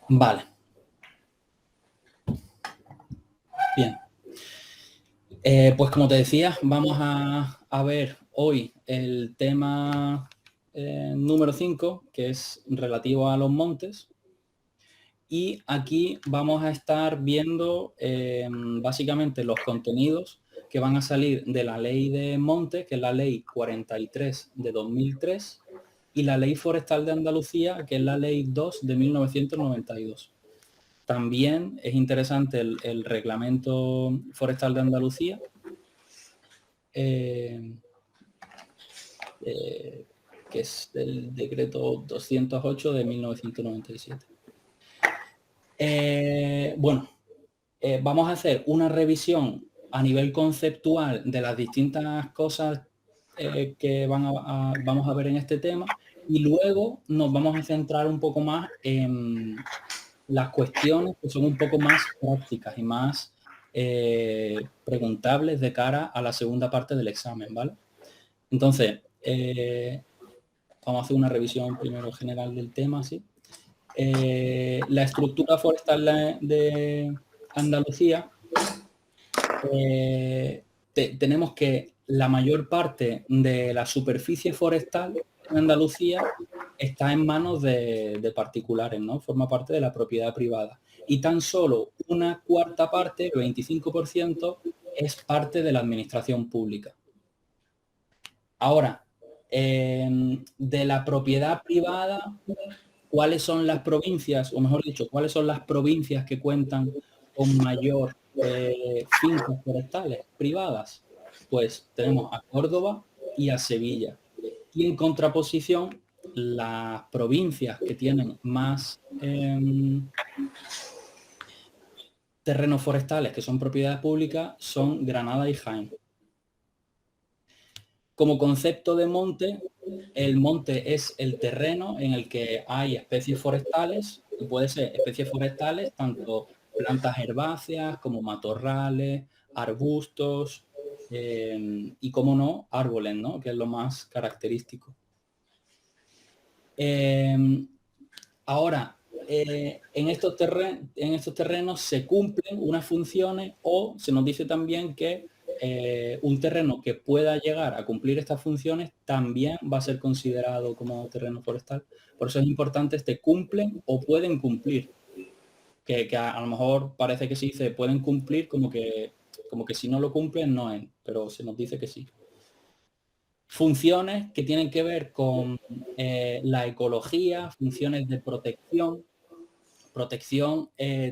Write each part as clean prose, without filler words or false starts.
Vale, bien. Pues como te decía, vamos a ver hoy el tema número 5, que es relativo a los montes. Y aquí vamos a estar viendo básicamente los contenidos que van a salir de la ley de montes, que es la ley 43 de 2003, y la ley forestal de Andalucía, que es la ley 2 de 1992. También es interesante el reglamento forestal de Andalucía, que es el decreto 208 de 1997. Bueno, vamos a hacer una revisión a nivel conceptual de las distintas cosas que vamos a ver en este tema, y luego nos vamos a centrar un poco más en las cuestiones que son un poco más prácticas y más preguntables de cara a la segunda parte del examen, ¿vale? Entonces, vamos a hacer una revisión primero general del tema, ¿sí? La estructura forestal de Andalucía, tenemos que la mayor parte de la superficie forestal en Andalucía está en manos de particulares, ¿no? Forma parte de la propiedad privada. Y tan solo una cuarta parte, el 25%, es parte de la administración pública. Ahora, de la propiedad privada, ¿cuáles son las provincias, o mejor dicho, cuáles son las provincias que cuentan con mayor fincas forestales privadas? Pues tenemos a Córdoba y a Sevilla. Y en contraposición, las provincias que tienen más terrenos forestales que son propiedad pública son Granada y Jaén. Como concepto de monte, el monte es el terreno en el que hay especies forestales, y puede ser especies forestales, tanto plantas herbáceas como matorrales, arbustos y, como no, árboles, ¿no? Que es lo más característico. Ahora, en estos terrenos se cumplen unas funciones, o se nos dice también que un terreno que pueda llegar a cumplir estas funciones también va a ser considerado como terreno forestal. Por eso es importante este cumplen o pueden cumplir, que a lo mejor parece que se dice pueden cumplir como que si no lo cumplen no es, pero se nos dice que sí. Funciones que tienen que ver con la ecología, funciones de protección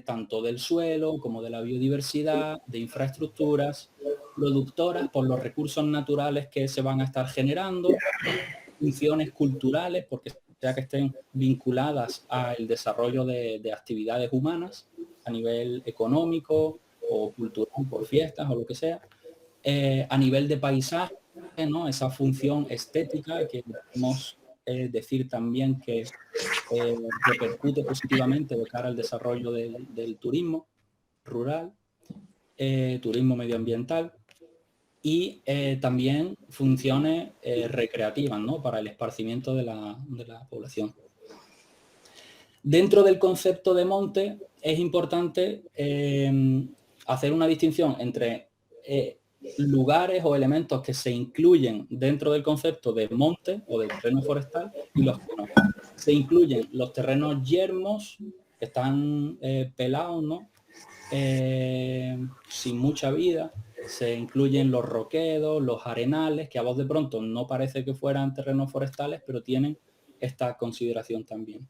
tanto del suelo como de la biodiversidad, de infraestructuras, productoras por los recursos naturales que se van a estar generando, funciones culturales, porque sea que estén vinculadas al desarrollo de actividades humanas a nivel económico o cultural, por fiestas o lo que sea, a nivel de paisaje, ¿no? Esa función estética que podemos decir también que repercute positivamente de cara al desarrollo del turismo rural, turismo medioambiental, y también funciones recreativas, ¿no? Para el esparcimiento de la población. Dentro del concepto de monte es importante hacer una distinción entre lugares o elementos que se incluyen dentro del concepto de monte o de terreno forestal y los que no. Se incluyen los terrenos yermos, que están pelados, ¿no? Sin mucha vida. Se incluyen los roquedos, los arenales, que a voz de pronto no parece que fueran terrenos forestales, pero tienen esta consideración también.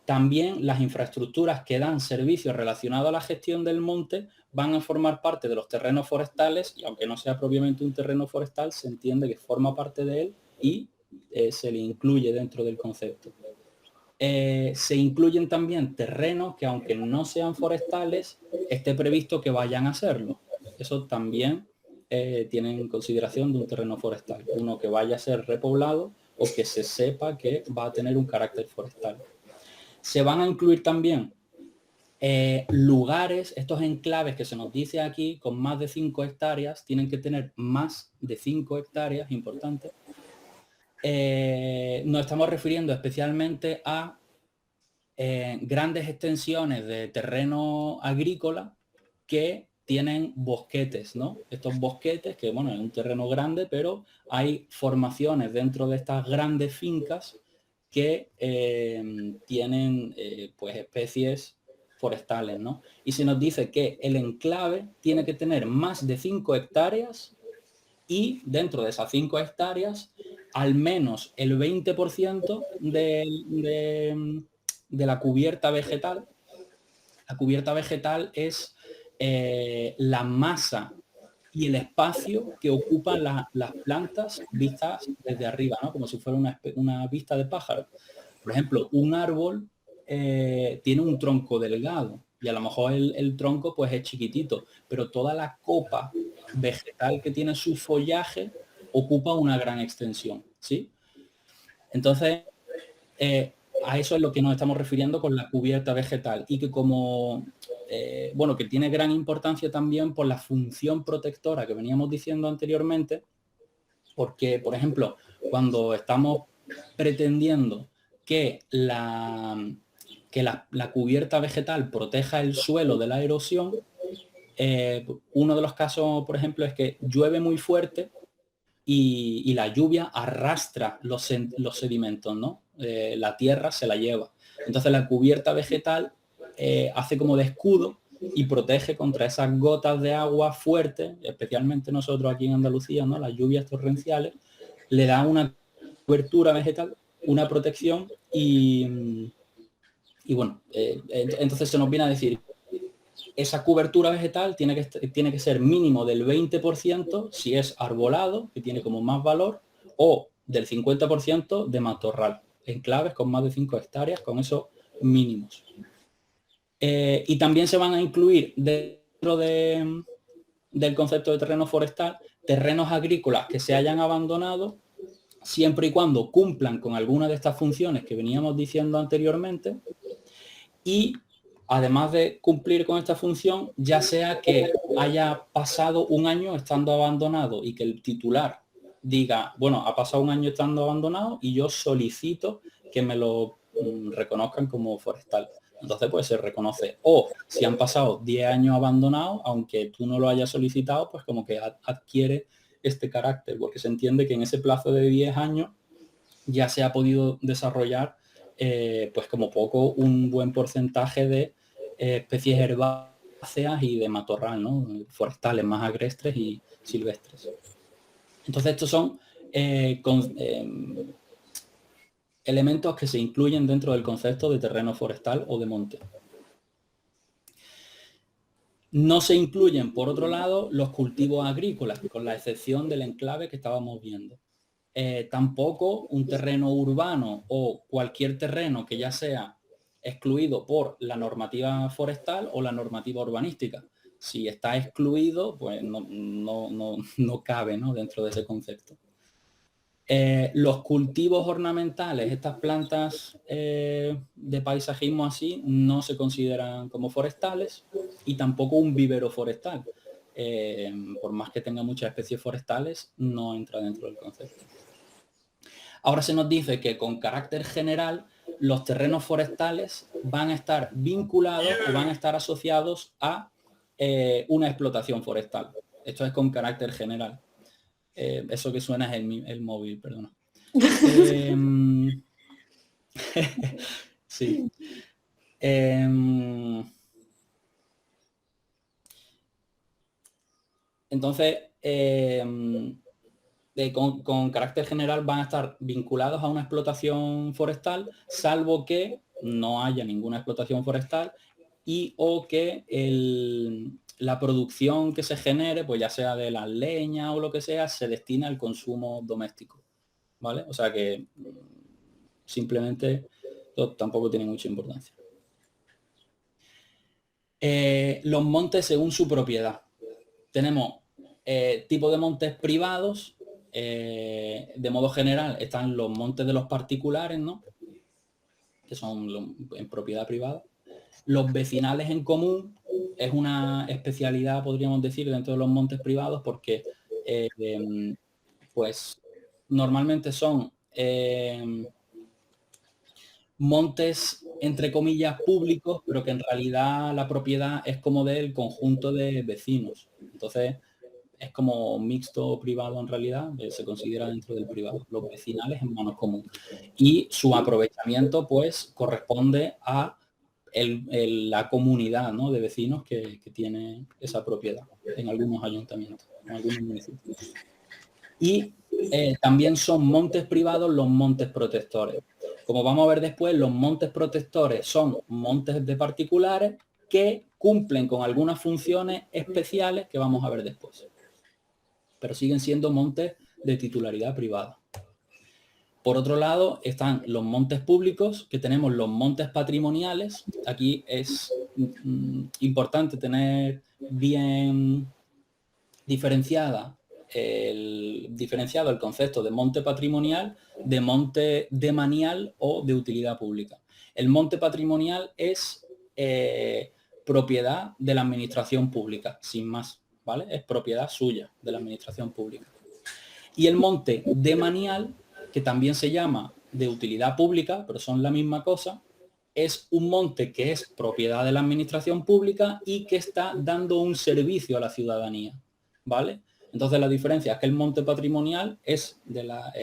También las infraestructuras que dan servicios relacionados a la gestión del monte van a formar parte de los terrenos forestales, y aunque no sea propiamente un terreno forestal, se entiende que forma parte de él y se le incluye dentro del concepto. Se incluyen también terrenos que, aunque no sean forestales, esté previsto que vayan a serlo. Eso también tiene en consideración de un terreno forestal, uno que vaya a ser repoblado o que se sepa que va a tener un carácter forestal. Se van a incluir también lugares, estos enclaves que se nos dice aquí, con más de 5 hectáreas, tienen que tener más de 5 hectáreas, importante. Nos estamos refiriendo especialmente a grandes extensiones de terreno agrícola que tienen bosquetes, ¿no? Estos bosquetes, que bueno, es un terreno grande, pero hay formaciones dentro de estas grandes fincas que tienen pues especies forestales, ¿no? Y se nos dice que el enclave tiene que tener más de 5 hectáreas y dentro de esas 5 hectáreas al menos el 20% de la cubierta vegetal. La cubierta vegetal es la masa y el espacio que ocupan las plantas vistas desde arriba, ¿no? Como si fuera una vista de pájaro. Por ejemplo, un árbol tiene un tronco delgado y a lo mejor el tronco pues es chiquitito, pero toda la copa vegetal que tiene su follaje ocupa una gran extensión, ¿sí? Entonces, a eso es lo que nos estamos refiriendo con la cubierta vegetal y que como, bueno, que tiene gran importancia también por la función protectora que veníamos diciendo anteriormente, porque, por ejemplo, cuando estamos pretendiendo que la cubierta vegetal proteja el suelo de la erosión, uno de los casos, por ejemplo, es que llueve muy fuerte y la lluvia arrastra los sedimentos, ¿no? La tierra se la lleva. Entonces la cubierta vegetal hace como de escudo y protege contra esas gotas de agua fuertes, especialmente nosotros aquí en Andalucía, ¿no? Las lluvias torrenciales, le da una cobertura vegetal, una protección y bueno, entonces se nos viene a decir esa cobertura vegetal tiene que ser mínimo del 20% si es arbolado, que tiene como más valor, o del 50% de matorral, enclaves con más de 5 hectáreas, con esos mínimos. Y también se van a incluir dentro del concepto de terreno forestal, terrenos agrícolas que se hayan abandonado, siempre y cuando cumplan con alguna de estas funciones que veníamos diciendo anteriormente, y además de cumplir con esta función, ya sea que haya pasado un año estando abandonado y que el titular diga, bueno, ha pasado un año estando abandonado y yo solicito que me lo reconozcan como forestal. Entonces, pues se reconoce. O si han pasado 10 años abandonados, aunque tú no lo hayas solicitado, pues como que adquiere este carácter, porque se entiende que en ese plazo de 10 años ya se ha podido desarrollar pues como poco un buen porcentaje de especies herbáceas y de matorral, ¿no? Forestales más agrestres y silvestres. Entonces estos son elementos que se incluyen dentro del concepto de terreno forestal o de monte. No se incluyen, por otro lado, los cultivos agrícolas, con la excepción del enclave que estábamos viendo. Tampoco un terreno urbano o cualquier terreno que ya sea excluido por la normativa forestal o la normativa urbanística. Si está excluido, pues no cabe, ¿no? Dentro de ese concepto. Los cultivos ornamentales, estas plantas de paisajismo así, no se consideran como forestales y tampoco un vivero forestal. Por más que tenga muchas especies forestales, no entra dentro del concepto. Ahora se nos dice que con carácter general los terrenos forestales van a estar vinculados o van a estar asociados a una explotación forestal. Esto es con carácter general. Eso que suena es el móvil, perdona. Sí. Entonces, con carácter general van a estar vinculados a una explotación forestal, salvo que no haya ninguna explotación forestal y o que la producción que se genere, pues ya sea de la leña o lo que sea, se destina al consumo doméstico. ¿Vale? O sea que simplemente tampoco tiene mucha importancia. Los montes según su propiedad. Tenemos tipo de montes privados. De modo general están los montes de los particulares, ¿no? Que son en propiedad privada. Los vecinales en común es una especialidad, podríamos decir, dentro de los montes privados porque pues normalmente son montes, entre comillas, públicos, pero que en realidad la propiedad es como del conjunto de vecinos. Entonces, es como mixto privado en realidad, se considera dentro del privado, los vecinales en manos comunes. Y su aprovechamiento, pues, corresponde a la comunidad, ¿no?, de vecinos que tiene esa propiedad en algunos ayuntamientos, en algunos municipios. Y también son montes privados los montes protectores. Como vamos a ver después, los montes protectores son montes de particulares que cumplen con algunas funciones especiales que vamos a ver después, pero siguen siendo montes de titularidad privada. Por otro lado, están los montes públicos, que tenemos los montes patrimoniales. Aquí es importante tener bien diferenciado el concepto de monte patrimonial de monte demanial o de utilidad pública. El monte patrimonial es propiedad de la administración pública, sin más, ¿vale? Es propiedad suya de la administración pública. Y el monte demanial, que también se llama de utilidad pública, pero son la misma cosa, es un monte que es propiedad de la administración pública y que está dando un servicio a la ciudadanía, ¿vale? Entonces la diferencia es que el monte patrimonial es de la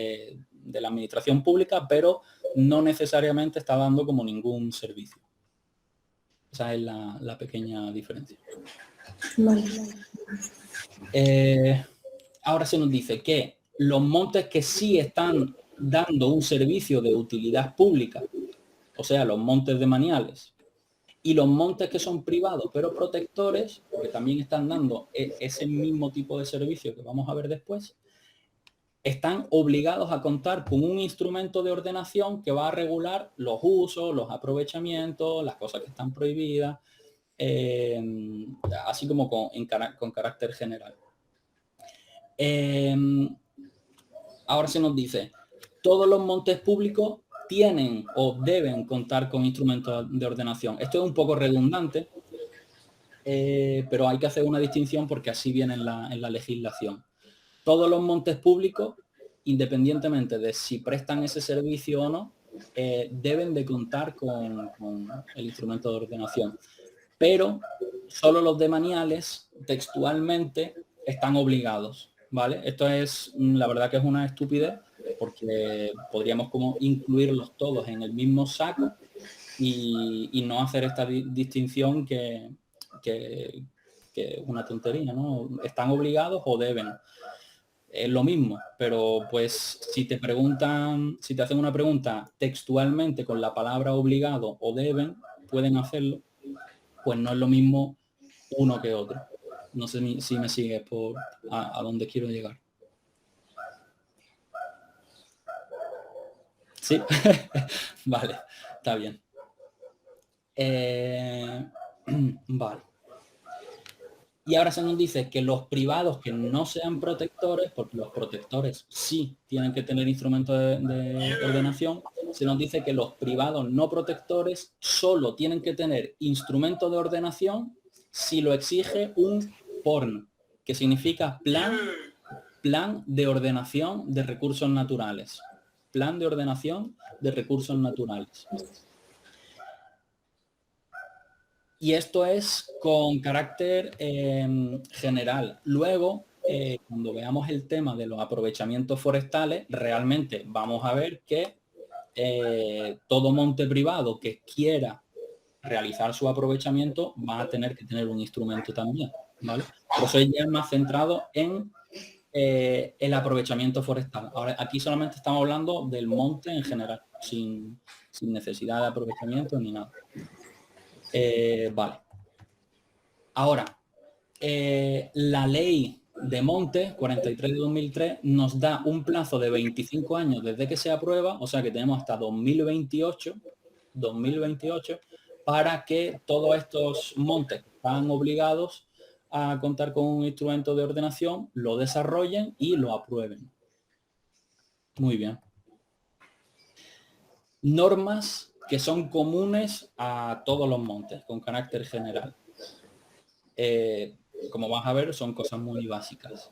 administración pública, pero no necesariamente está dando como ningún servicio. Esa es la pequeña diferencia. Vale. Ahora se nos dice que los montes que sí están dando un servicio de utilidad pública, o sea, los montes demaniales, y los montes que son privados pero protectores, porque también están dando ese mismo tipo de servicio que vamos a ver después, están obligados a contar con un instrumento de ordenación que va a regular los usos, los aprovechamientos, las cosas que están prohibidas, así como con carácter general. Ahora se nos dice, todos los montes públicos tienen o deben contar con instrumentos de ordenación. Esto es un poco redundante, pero hay que hacer una distinción porque así viene en la legislación. Todos los montes públicos, independientemente de si prestan ese servicio o no, deben de contar con el instrumento de ordenación. Pero solo los demaniales, textualmente, están obligados, ¿vale? Esto es, la verdad que es una estupidez, porque podríamos como incluirlos todos en el mismo saco y no hacer esta distinción que es una tontería, ¿no? Están obligados o deben. Es lo mismo, pero pues si te hacen una pregunta textualmente con la palabra obligado o deben, pueden hacerlo, pues no es lo mismo uno que otro. No sé si me sigues a dónde quiero llegar. Sí, vale, está bien. Vale. Y ahora se nos dice que los privados que no sean protectores, porque los protectores sí tienen que tener instrumentos de ordenación, se nos dice que los privados no protectores solo tienen que tener instrumentos de ordenación si lo exige un PORN, que significa plan de ordenación de recursos naturales. Plan de ordenación de recursos naturales. Y esto es con carácter general. Luego, cuando veamos el tema de los aprovechamientos forestales, realmente vamos a ver que todo monte privado que quiera realizar su aprovechamiento va a tener que tener un instrumento también, ¿vale? Por eso ya es más centrado en el aprovechamiento forestal. Ahora, aquí solamente estamos hablando del monte en general, sin necesidad de aprovechamiento ni nada. Vale. Ahora, la ley de montes 43 de 2003 nos da un plazo de 25 años desde que se aprueba, o sea que tenemos hasta 2028 para que todos estos montes que están obligados a contar con un instrumento de ordenación lo desarrollen y lo aprueben. Muy bien. Normas que son comunes a todos los montes con carácter general. Como vas a ver, son cosas muy básicas.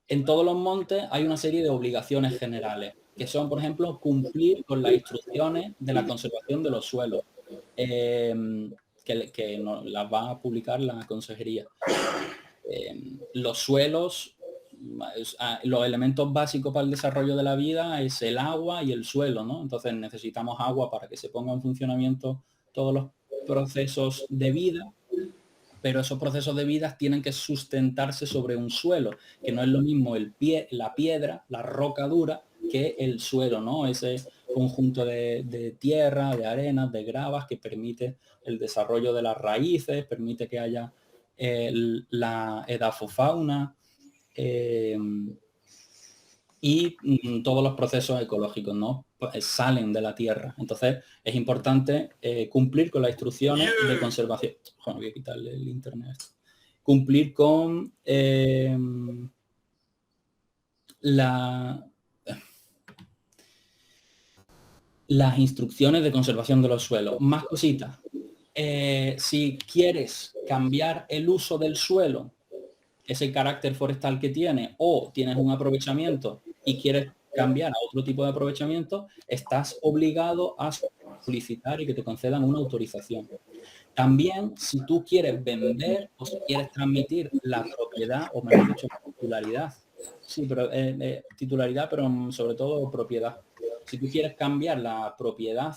En todos los montes hay una serie de obligaciones generales. que son, por ejemplo, cumplir con las instrucciones de la conservación de los suelos, que las va a publicar la consejería. Los suelos, los elementos básicos para el desarrollo de la vida es el agua y el suelo, ¿no? Entonces necesitamos agua para que se ponga en funcionamiento todos los procesos de vida, pero esos procesos de vida tienen que sustentarse sobre un suelo, que no es lo mismo la piedra, la roca dura, que el suelo, ¿no? Ese conjunto de tierra, de arenas, de gravas que permite el desarrollo de las raíces, permite que haya la edafofauna y todos los procesos ecológicos, ¿no? Salen de la tierra. Entonces es importante cumplir con las instrucciones de conservación. Bueno, voy a quitarle el internet. Cumplir con las instrucciones de conservación de los suelos. Más cositas. Si quieres cambiar el uso del suelo, ese carácter forestal que tiene, o tienes un aprovechamiento y quieres cambiar a otro tipo de aprovechamiento, estás obligado a solicitar y que te concedan una autorización. También, si tú quieres vender o si quieres transmitir la propiedad, o mejor dicho, titularidad, sí, pero titularidad, pero sobre todo propiedad. Si tú quieres cambiar la propiedad,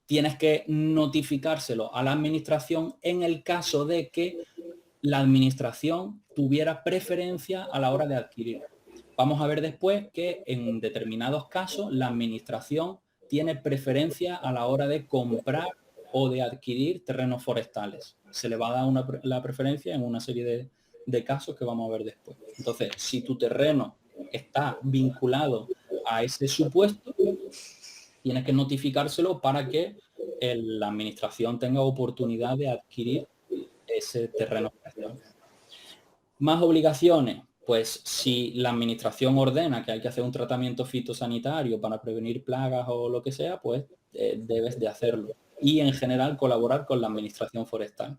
tienes que notificárselo a la administración en el caso de que la administración tuviera preferencia a la hora de adquirir. Vamos a ver después que en determinados casos la administración tiene preferencia a la hora de comprar o de adquirir terrenos forestales. Se le va a dar la preferencia en una serie de casos que vamos a ver después. Entonces, si tu terreno está vinculado a ese supuesto, tienes que notificárselo para que la administración tenga oportunidad de adquirir ese terreno forestal. Más obligaciones, pues si la administración ordena que hay que hacer un tratamiento fitosanitario para prevenir plagas o lo que sea, pues debes de hacerlo. Y en general colaborar con la administración forestal.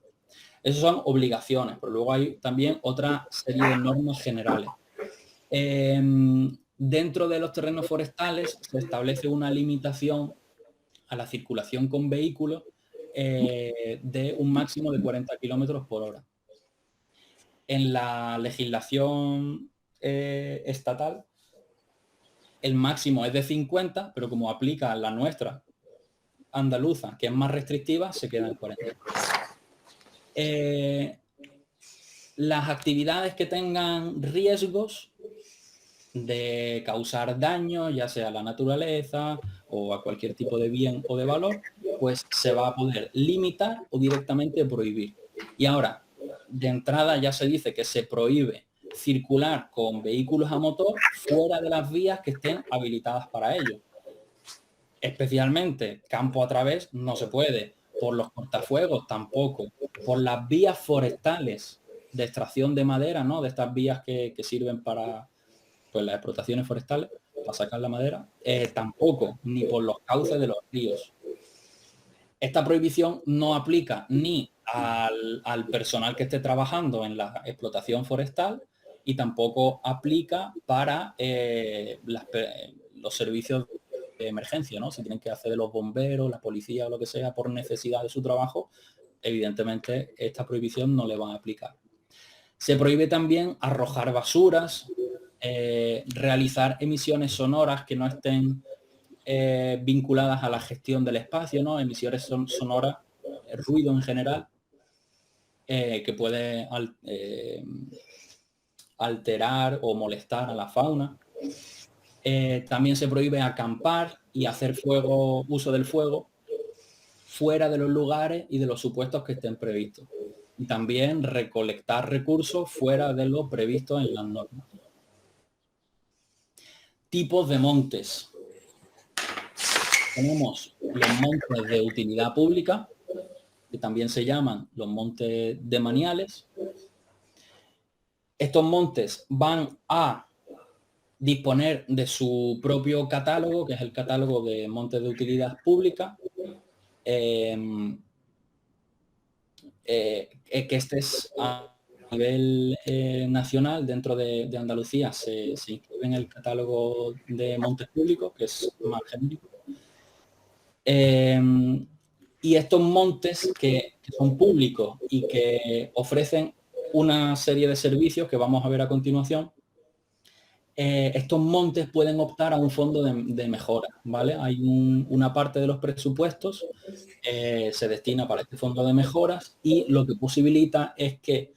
Esas son obligaciones, pero luego hay también otra serie de normas generales. Dentro de los terrenos forestales se establece una limitación a la circulación con vehículos de un máximo de 40 kilómetros por hora. En la legislación estatal, el máximo es de 50, pero como aplica la nuestra andaluza, que es más restrictiva, se queda en 40. Las actividades que tengan riesgos de causar daño, ya sea a la naturaleza o a cualquier tipo de bien o de valor, pues se va a poder limitar o directamente prohibir. Y ahora, de entrada ya se dice que se prohíbe circular con vehículos a motor fuera de las vías que estén habilitadas para ello. Especialmente campo a través no se puede, por los cortafuegos tampoco, por las vías forestales de extracción de madera, ¿no? De estas vías que sirven para pues las explotaciones forestales, para sacar la madera, tampoco, ni por los cauces de los ríos. Esta prohibición no aplica ni al personal que esté trabajando en la explotación forestal y tampoco aplica para los servicios de emergencia, ¿no? Si tienen que hacer de los bomberos, la policía o lo que sea por necesidad de su trabajo, evidentemente esta prohibición no le va a aplicar. Se prohíbe también arrojar basuras, realizar emisiones sonoras que no estén vinculadas a la gestión del espacio, ¿no? Emisiones sonoras, ruido en general, que puede alterar o molestar a la fauna. También se prohíbe acampar y hacer uso del fuego fuera de los lugares y de los supuestos que estén previstos. Y también recolectar recursos fuera de lo previsto en las normas. Tipos de montes. Tenemos los montes de utilidad pública, que también se llaman los montes demaniales. Estos montes van a disponer de su propio catálogo, que es el catálogo de montes de utilidad pública, que este es a nivel nacional, dentro de Andalucía, se inscribe en el catálogo de montes públicos, que es más genérico. Y estos montes que son públicos y que ofrecen una serie de servicios que vamos a ver a continuación, estos montes pueden optar a un fondo de mejora, ¿vale? Hay una parte de los presupuestos se destina para este fondo de mejoras y lo que posibilita es que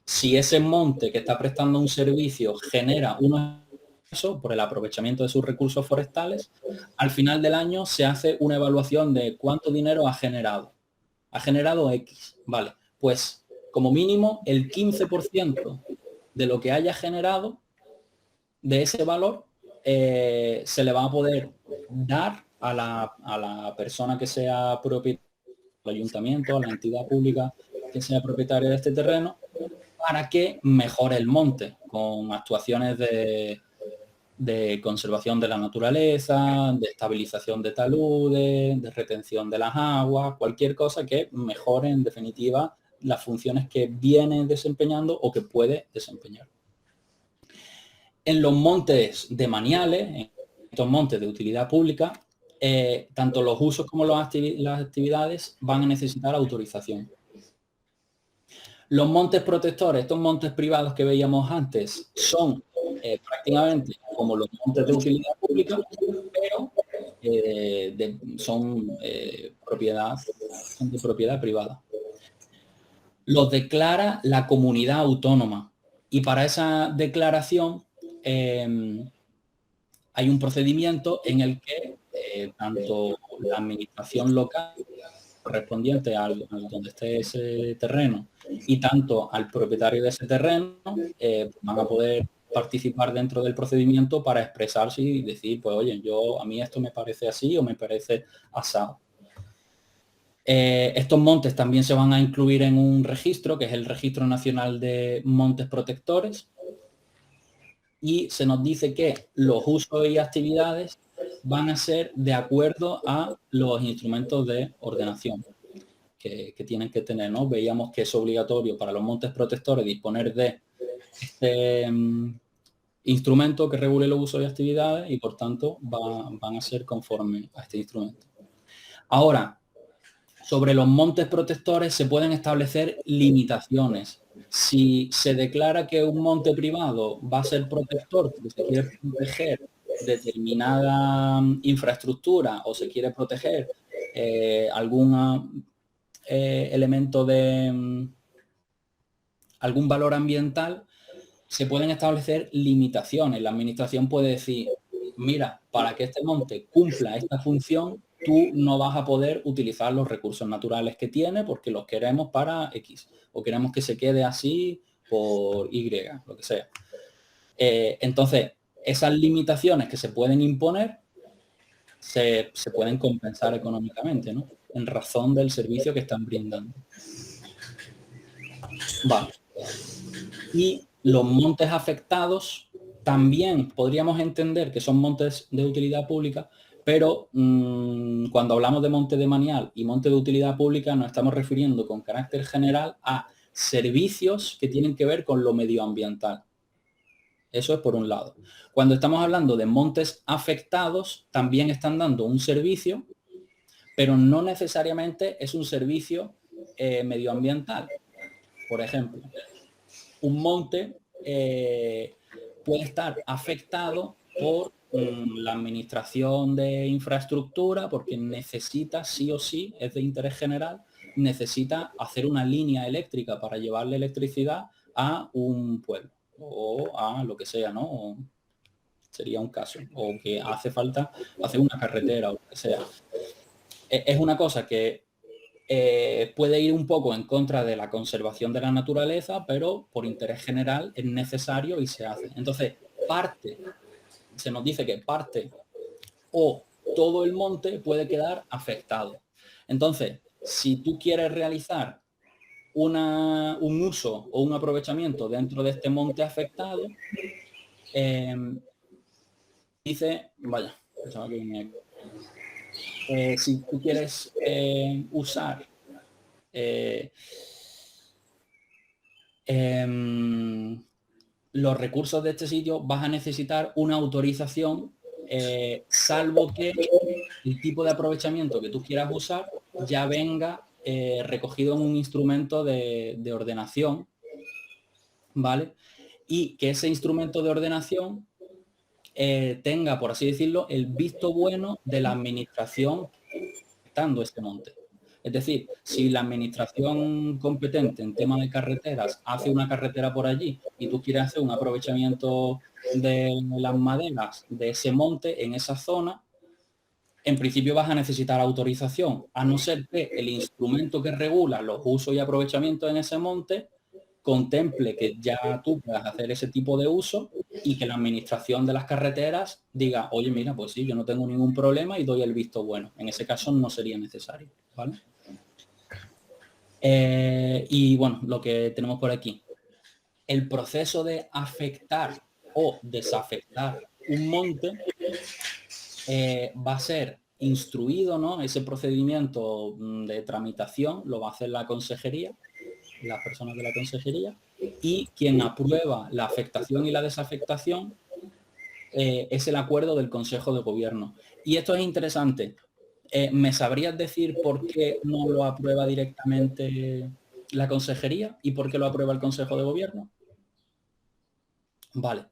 si ese monte que está prestando un servicio genera unos por el aprovechamiento de sus recursos forestales, al final del año se hace una evaluación de cuánto dinero ha generado. Ha generado X, vale. Pues como mínimo el 15% de lo que haya generado de ese valor se le va a poder dar a la persona que sea propietaria, al ayuntamiento, a la entidad pública que sea propietaria de este terreno, para que mejore el monte con actuaciones de conservación de la naturaleza, de estabilización de taludes, de retención de las aguas, cualquier cosa que mejore en definitiva las funciones que viene desempeñando o que puede desempeñar. En los montes de maniales, en estos montes de utilidad pública, tanto los usos como las actividades van a necesitar autorización. Los montes protectores, estos montes privados que veíamos antes, son prácticamente como los montes de utilidad pública, pero son de propiedad privada. Los declara la comunidad autónoma y para esa declaración hay un procedimiento en el que tanto la administración local correspondiente al donde esté ese terreno y tanto al propietario de ese terreno van a poder participar dentro del procedimiento para expresarse y decir, pues oye, a mí esto me parece así o me parece asado. Estos montes también se van a incluir en un registro, que es el Registro Nacional de Montes Protectores, y se nos dice que los usos y actividades van a ser de acuerdo a los instrumentos de ordenación que tienen que tener, ¿no? Veíamos que es obligatorio para los montes protectores disponer de este instrumento que regule los usos y actividades y por tanto van a ser conformes a este instrumento. Ahora, sobre los montes protectores se pueden establecer limitaciones. Si se declara que un monte privado va a ser protector porque se quiere proteger determinada infraestructura o se quiere proteger algún elemento de algún valor ambiental, se pueden establecer limitaciones. La administración puede decir, mira, para que este monte cumpla esta función, tú no vas a poder utilizar los recursos naturales que tiene porque los queremos para X o queremos que se quede así por Y, lo que sea. Entonces, esas limitaciones que se pueden imponer se pueden compensar económicamente, ¿no? En razón del servicio que están brindando. Vale. Y los montes afectados también podríamos entender que son montes de utilidad pública, pero cuando hablamos de monte de manial y monte de utilidad pública nos estamos refiriendo con carácter general a servicios que tienen que ver con lo medioambiental. Eso es por un lado. Cuando estamos hablando de montes afectados, también están dando un servicio, pero no necesariamente es un servicio medioambiental. Por ejemplo, un monte puede estar afectado por la administración de infraestructura porque necesita sí o sí, es de interés general, necesita hacer una línea eléctrica para llevarle electricidad a un pueblo o a lo que sea, ¿no? Sería un caso. O que hace falta hacer una carretera o lo que sea. Es una cosa que puede ir un poco en contra de la conservación de la naturaleza, pero por interés general es necesario y se hace. Entonces, se nos dice que parte o todo el monte puede quedar afectado. Entonces, si tú quieres realizar un uso o un aprovechamiento dentro de este monte afectado, dice, vaya, pensaba que venía aquí. Si tú quieres usar los recursos de este sitio vas a necesitar una autorización, salvo que el tipo de aprovechamiento que tú quieras usar ya venga recogido en un instrumento de ordenación, ¿vale? Y que ese instrumento de ordenación tenga, por así decirlo, el visto bueno de la administración afectando este monte. Es decir, si la administración competente en tema de carreteras hace una carretera por allí y tú quieres hacer un aprovechamiento de las maderas de ese monte en esa zona, en principio vas a necesitar autorización, a no ser que el instrumento que regula los usos y aprovechamientos en ese monte contemple que ya tú puedas hacer ese tipo de uso y que la administración de las carreteras diga, oye, mira, pues sí, yo no tengo ningún problema y doy el visto bueno. En ese caso no sería necesario, ¿vale? Y bueno, lo que tenemos por aquí. El proceso de afectar o desafectar un monte va a ser instruido, ¿no? Ese procedimiento de tramitación lo va a hacer la consejería, las personas de la consejería, y quien aprueba la afectación y la desafectación es el acuerdo del Consejo de Gobierno. Y esto es interesante. ¿Me sabrías decir por qué no lo aprueba directamente la consejería y por qué lo aprueba el Consejo de Gobierno? Vale.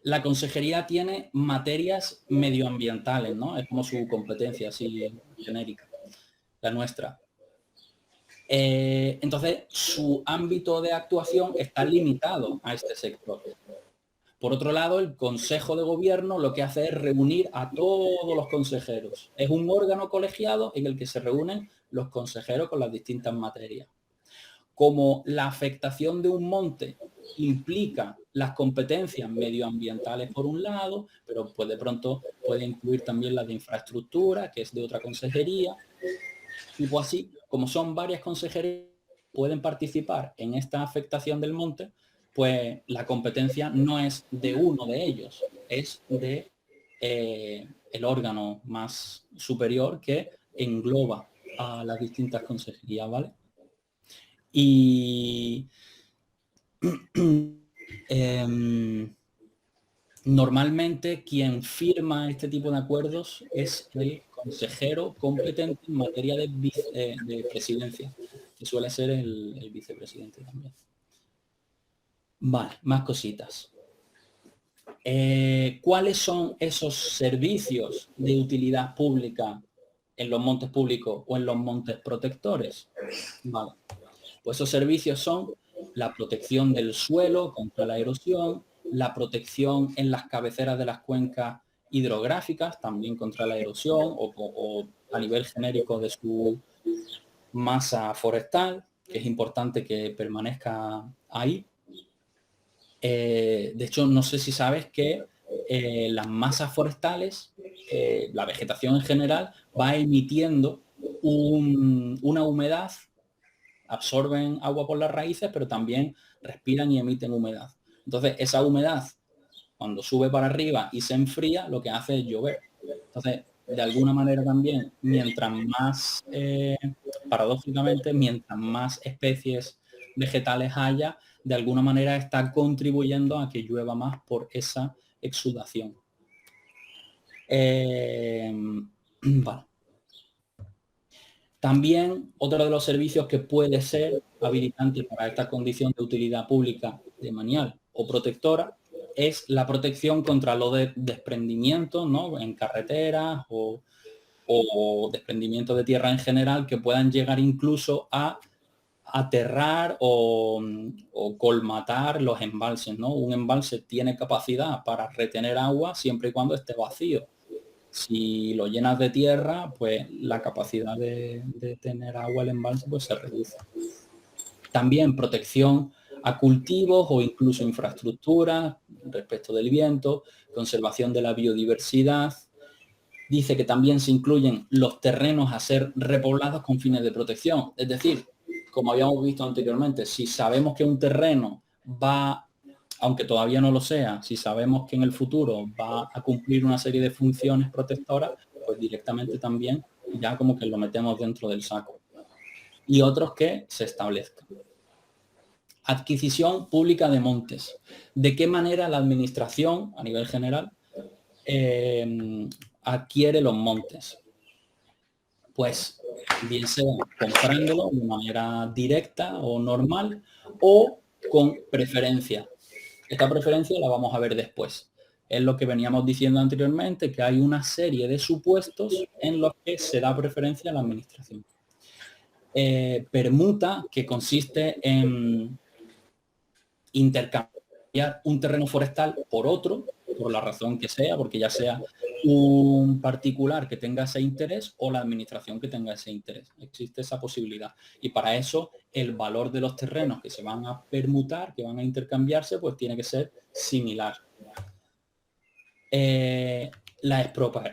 La consejería tiene materias medioambientales, ¿no? Es como su competencia así genérica, la nuestra. Entonces, su ámbito de actuación está limitado a este sector. Por otro lado, el Consejo de Gobierno lo que hace es reunir a todos los consejeros. Es un órgano colegiado en el que se reúnen los consejeros con las distintas materias. Como la afectación de un monte implica las competencias medioambientales por un lado, pero pues de pronto puede incluir también las de infraestructura, que es de otra consejería, y pues así, como son varias consejerías que pueden participar en esta afectación del monte, pues la competencia no es de uno de ellos, es de el órgano más superior que engloba a las distintas consejerías, ¿vale? Y normalmente quien firma este tipo de acuerdos es el consejero competente en materia de presidencia, que suele ser el vicepresidente también. Vale, más cositas. ¿Cuáles son esos servicios de utilidad pública en los montes públicos o en los montes protectores? Vale. Pues esos servicios son la protección del suelo contra la erosión, la protección en las cabeceras de las cuencas hidrográficas, también contra la erosión o a nivel genérico de su masa forestal, que es importante que permanezca ahí. De hecho, no sé si sabes que las masas forestales, la vegetación en general, va emitiendo una humedad, absorben agua por las raíces, pero también respiran y emiten humedad. Entonces, esa humedad, cuando sube para arriba y se enfría, lo que hace es llover. Entonces, de alguna manera también, mientras más, paradójicamente, mientras más especies vegetales haya, de alguna manera está contribuyendo a que llueva más por esa exudación. Vale. También otro de los servicios que puede ser habilitante para esta condición de utilidad pública de manial o protectora es la protección contra los desprendimientos, ¿no? En carreteras o desprendimientos de tierra en general que puedan llegar incluso a aterrar o colmatar los embalses, ¿no? Un embalse tiene capacidad para retener agua siempre y cuando esté vacío. Si lo llenas de tierra, pues la capacidad de tener agua el embalse pues se reduce. También protección a cultivos o incluso infraestructuras respecto del viento, conservación de la biodiversidad. Dice que también se incluyen los terrenos a ser repoblados con fines de protección. Es decir, como habíamos visto anteriormente, si sabemos que un terreno va, aunque todavía no lo sea, si sabemos que en el futuro va a cumplir una serie de funciones protectoras, pues directamente también ya como que lo metemos dentro del saco. Y otros que se establezcan. Adquisición pública de montes. ¿De qué manera la administración, a nivel general, adquiere los montes? Pues bien sea comprándolo de manera directa o normal o con preferencia. Esta preferencia la vamos a ver después. Es lo que veníamos diciendo anteriormente, que hay una serie de supuestos en los que se da preferencia a la administración. Permuta, que consiste en intercambiar un terreno forestal por otro, por la razón que sea, porque ya sea un particular que tenga ese interés o la administración que tenga ese interés. Existe esa posibilidad. Y para eso el valor de los terrenos que se van a permutar, que van a intercambiarse, pues tiene que ser similar. La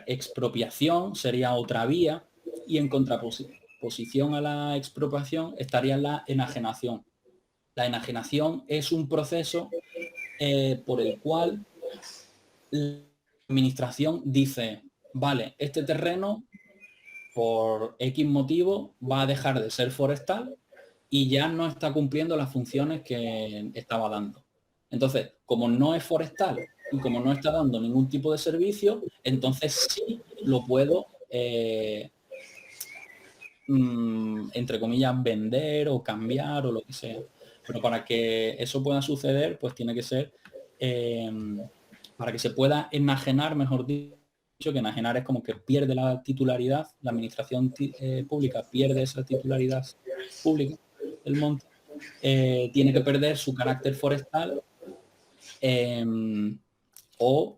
expropiación sería otra vía y en contraposición a la expropiación estaría la enajenación. La enajenación es un proceso por el cual la administración dice, vale, este terreno por X motivo va a dejar de ser forestal y ya no está cumpliendo las funciones que estaba dando. Entonces, como no es forestal y como no está dando ningún tipo de servicio, entonces sí lo puedo, entre comillas, vender o cambiar o lo que sea. Pero para que eso pueda suceder, pues tiene que ser, para que se pueda enajenar, mejor dicho, que enajenar es como que pierde la titularidad, la administración pública pierde esa titularidad pública del monte, tiene que perder su carácter forestal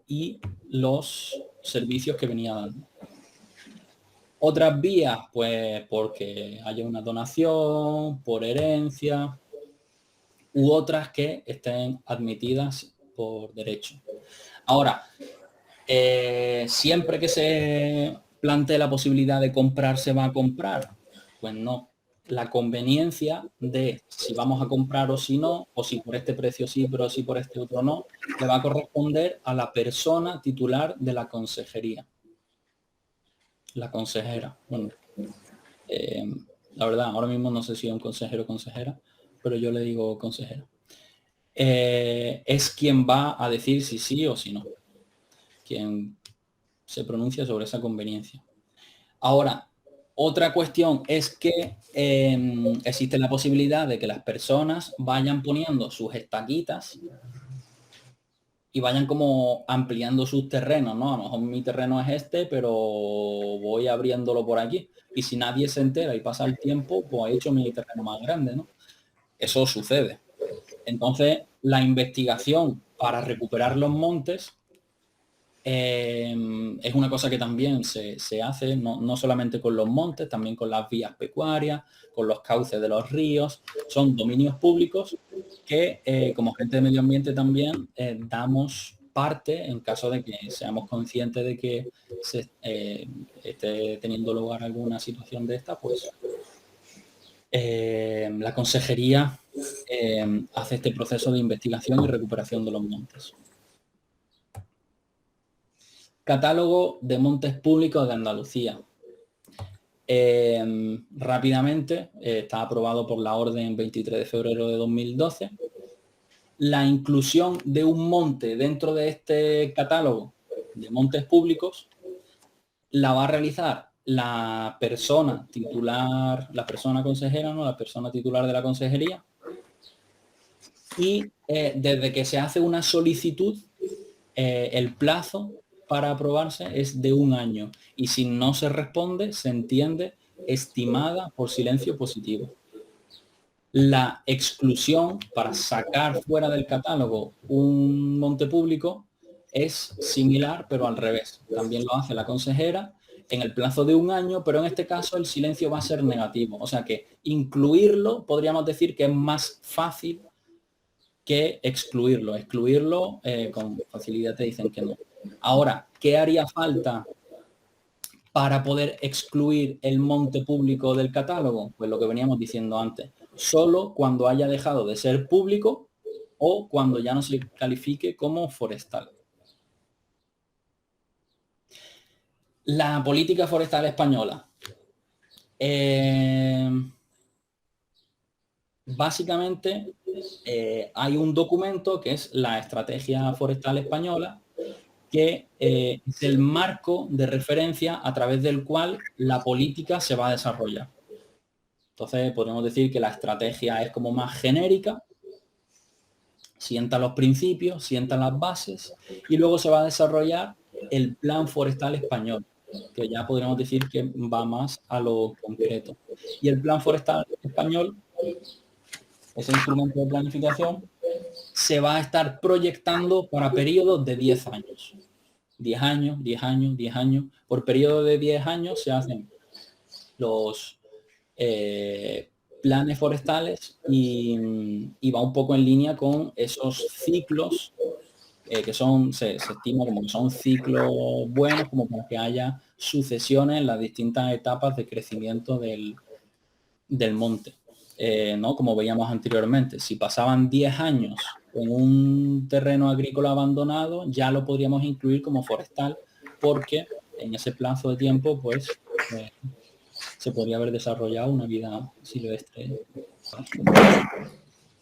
y los servicios que venía dando. Otras vías, pues porque haya una donación, por herencia, u otras que estén admitidas por derecho. Ahora, siempre que se plantee la posibilidad de comprar, ¿se va a comprar? Pues no. La conveniencia de si vamos a comprar o si no, o si por este precio sí, pero si por este otro no, le va a corresponder a la persona titular de la consejería. La consejera. Bueno, la verdad, ahora mismo no sé si es un consejero o consejera, pero yo le digo consejera. Es quien va a decir si sí o si no. Quien se pronuncia sobre esa conveniencia. Ahora, otra cuestión es que existe la posibilidad de que las personas vayan poniendo sus estaquitas y vayan como ampliando sus terrenos, ¿no? A lo mejor mi terreno es este, pero voy abriéndolo por aquí. Y si nadie se entera y pasa el tiempo, pues he hecho mi terreno más grande, ¿no? Eso sucede. Entonces, la investigación para recuperar los montes es una cosa que también se hace, no solamente con los montes, también con las vías pecuarias, con los cauces de los ríos. Son dominios públicos que como gente de medio ambiente también damos parte en caso de que seamos conscientes de que se esté teniendo lugar alguna situación de esta, pues la consejería hace este proceso de investigación y recuperación de los montes. Catálogo de montes públicos de Andalucía. Rápidamente, está aprobado por la orden 23 de febrero de 2012. La inclusión de un monte dentro de este catálogo de montes públicos la va a realizar la persona titular, la persona consejera, ¿no? La persona titular de la consejería. Y desde que se hace una solicitud, el plazo para aprobarse es de 1 año y si no se responde, se entiende estimada por silencio positivo. La exclusión para sacar fuera del catálogo un monte público es similar, pero al revés. También lo hace la consejera en el plazo de 1 año, pero en este caso el silencio va a ser negativo. O sea que incluirlo, podríamos decir que es más fácil que excluirlo. Excluirlo con facilidad te dicen que no. Ahora, ¿qué haría falta para poder excluir el monte público del catálogo? Pues lo que veníamos diciendo antes. Solo cuando haya dejado de ser público o cuando ya no se califique como forestal. La política forestal española. Básicamente hay un documento que es la Estrategia Forestal Española, que es el marco de referencia a través del cual la política se va a desarrollar. Entonces, podemos decir que la estrategia es como más genérica, sienta los principios, sienta las bases, y luego se va a desarrollar el Plan Forestal Español, que ya podríamos decir que va más a lo concreto. Y el Plan Forestal Español, ese instrumento de planificación, se va a estar proyectando para periodos de 10 años. 10 años, 10 años, 10 años. Por periodo de 10 años se hacen los planes forestales y va un poco en línea con esos ciclos que se estima como que son ciclos buenos, como para que haya sucesiones en las distintas etapas de crecimiento del monte. ¿No? Como veíamos anteriormente, si pasaban 10 años en un terreno agrícola abandonado, ya lo podríamos incluir como forestal, porque en ese plazo de tiempo, pues, se podría haber desarrollado una vida silvestre.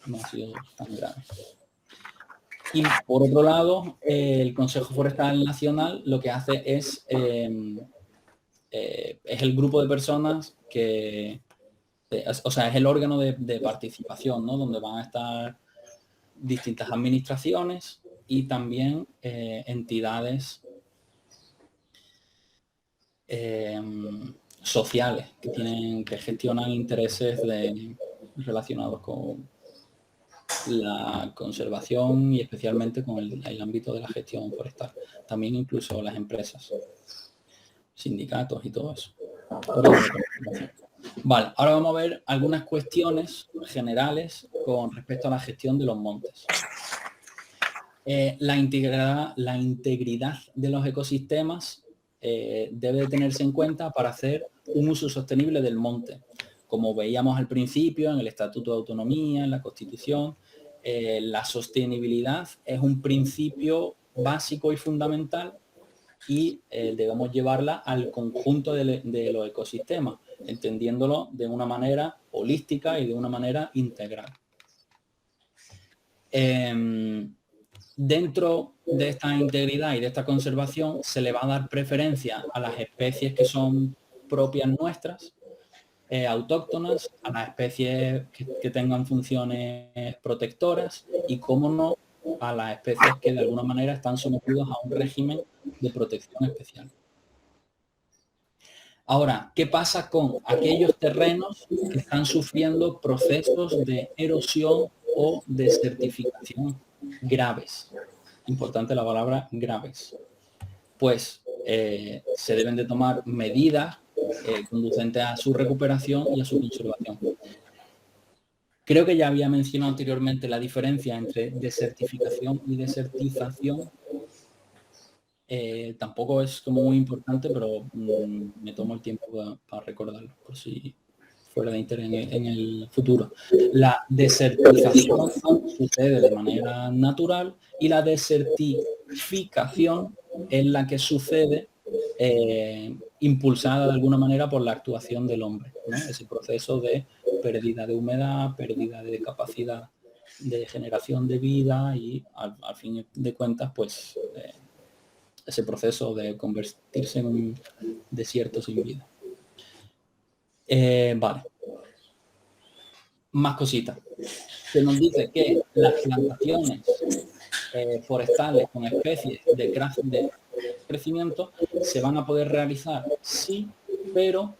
No ha sido tan grave. Y por otro lado, el Consejo Forestal Nacional lo que hace es el grupo de personas que, o sea, es el órgano de participación, ¿no? Donde van a estar distintas administraciones y también entidades sociales que gestionan intereses relacionados con la conservación y especialmente con el ámbito de la gestión forestal. También incluso las empresas, sindicatos y todo eso. Vale, ahora vamos a ver algunas cuestiones generales con respecto a la gestión de los montes. La integridad de los ecosistemas debe tenerse en cuenta para hacer un uso sostenible del monte. Como veíamos al principio en el Estatuto de Autonomía, en la Constitución, la sostenibilidad es un principio básico y fundamental y debemos llevarla al conjunto de los ecosistemas, entendiéndolo de una manera holística y de una manera integral. Dentro de esta integridad y de esta conservación se le va a dar preferencia a las especies que son propias nuestras, autóctonas, a las especies que tengan funciones protectoras y, cómo no, a las especies que de alguna manera están sometidas a un régimen de protección especial. Ahora, ¿qué pasa con aquellos terrenos que están sufriendo procesos de erosión o desertificación graves? Importante la palabra graves. Pues se deben de tomar medidas conducentes a su recuperación y a su conservación. Creo que ya había mencionado anteriormente la diferencia entre desertificación y desertización. Tampoco es como muy importante, pero me tomo el tiempo para recordarlo, por si fuera de interés en el futuro. La desertización sucede de manera natural y la desertificación es la que sucede impulsada de alguna manera por la actuación del hombre, ¿no? Ese proceso de pérdida de humedad, pérdida de capacidad de generación de vida y al fin de cuentas, pues ese proceso de convertirse en un desierto sin vida. Vale. Más cositas. Se nos dice que las plantaciones forestales con especies de crecimiento se van a poder realizar, sí, pero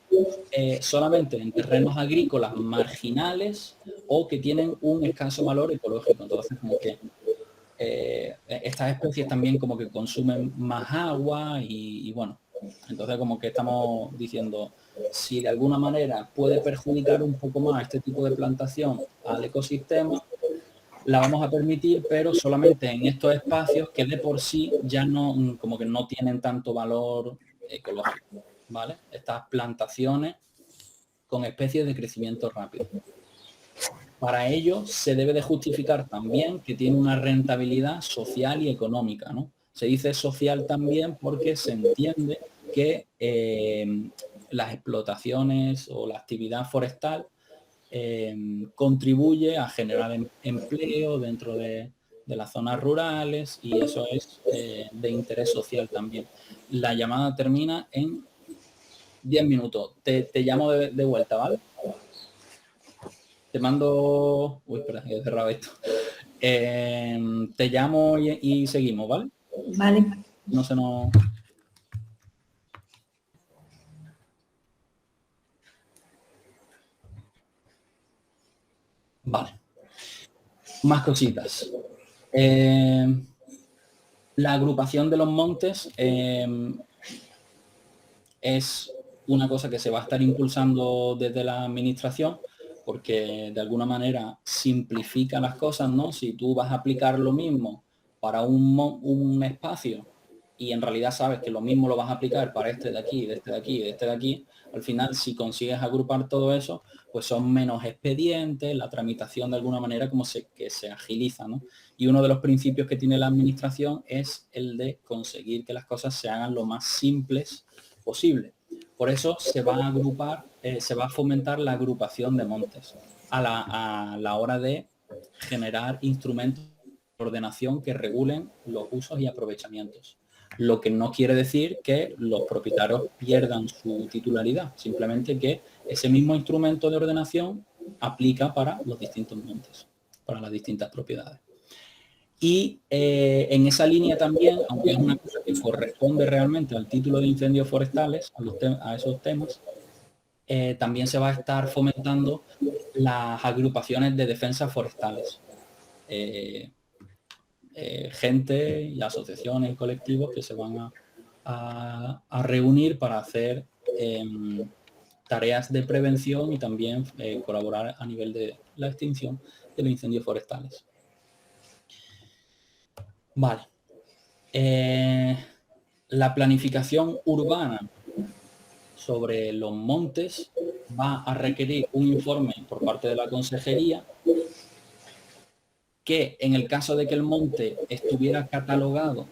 solamente en terrenos agrícolas marginales o que tienen un escaso valor ecológico. Entonces, como que estas especies también como que consumen más agua y bueno, entonces como que estamos diciendo, si de alguna manera puede perjudicar un poco más este tipo de plantación al ecosistema, la vamos a permitir, pero solamente en estos espacios que de por sí ya no, como que no tienen tanto valor ecológico, ¿vale? Estas plantaciones con especies de crecimiento rápido. Para ello se debe de justificar también que tiene una rentabilidad social y económica, ¿no? Se dice social también porque se entiende que las explotaciones o la actividad forestal contribuye a generar empleo dentro de las zonas rurales, y eso es de interés social también. La llamada termina en 10 minutos. Te llamo de vuelta, ¿vale? Te mando... Uy, espera, he cerrado esto. Te llamo y seguimos, ¿vale? Vale. No se nos... Vale. Más cositas. La agrupación de los montes es una cosa que se va a estar impulsando desde la administración, porque de alguna manera simplifica las cosas, ¿no? Si tú vas a aplicar lo mismo para un espacio y en realidad sabes que lo mismo lo vas a aplicar para este de aquí, de este de aquí, de este de aquí, al final si consigues agrupar todo eso, pues son menos expedientes, la tramitación de alguna manera que se agiliza, ¿no? Y uno de los principios que tiene la administración es el de conseguir que las cosas se hagan lo más simples posible. Por eso se va a agrupar, se va a fomentar la agrupación de montes a la hora de generar instrumentos de ordenación que regulen los usos y aprovechamientos. Lo que no quiere decir que los propietarios pierdan su titularidad, simplemente que ese mismo instrumento de ordenación aplica para los distintos montes, para las distintas propiedades. Y en esa línea también, aunque es una cosa que corresponde realmente al título de incendios forestales, a esos temas, también se va a estar fomentando las agrupaciones de defensas forestales. Gente y asociaciones y colectivos que se van a reunir para hacer tareas de prevención y también colaborar a nivel de la extinción de los incendios forestales. Vale. La planificación urbana sobre los montes va a requerir un informe por parte de la consejería que, en el caso de que el monte estuviera catalogado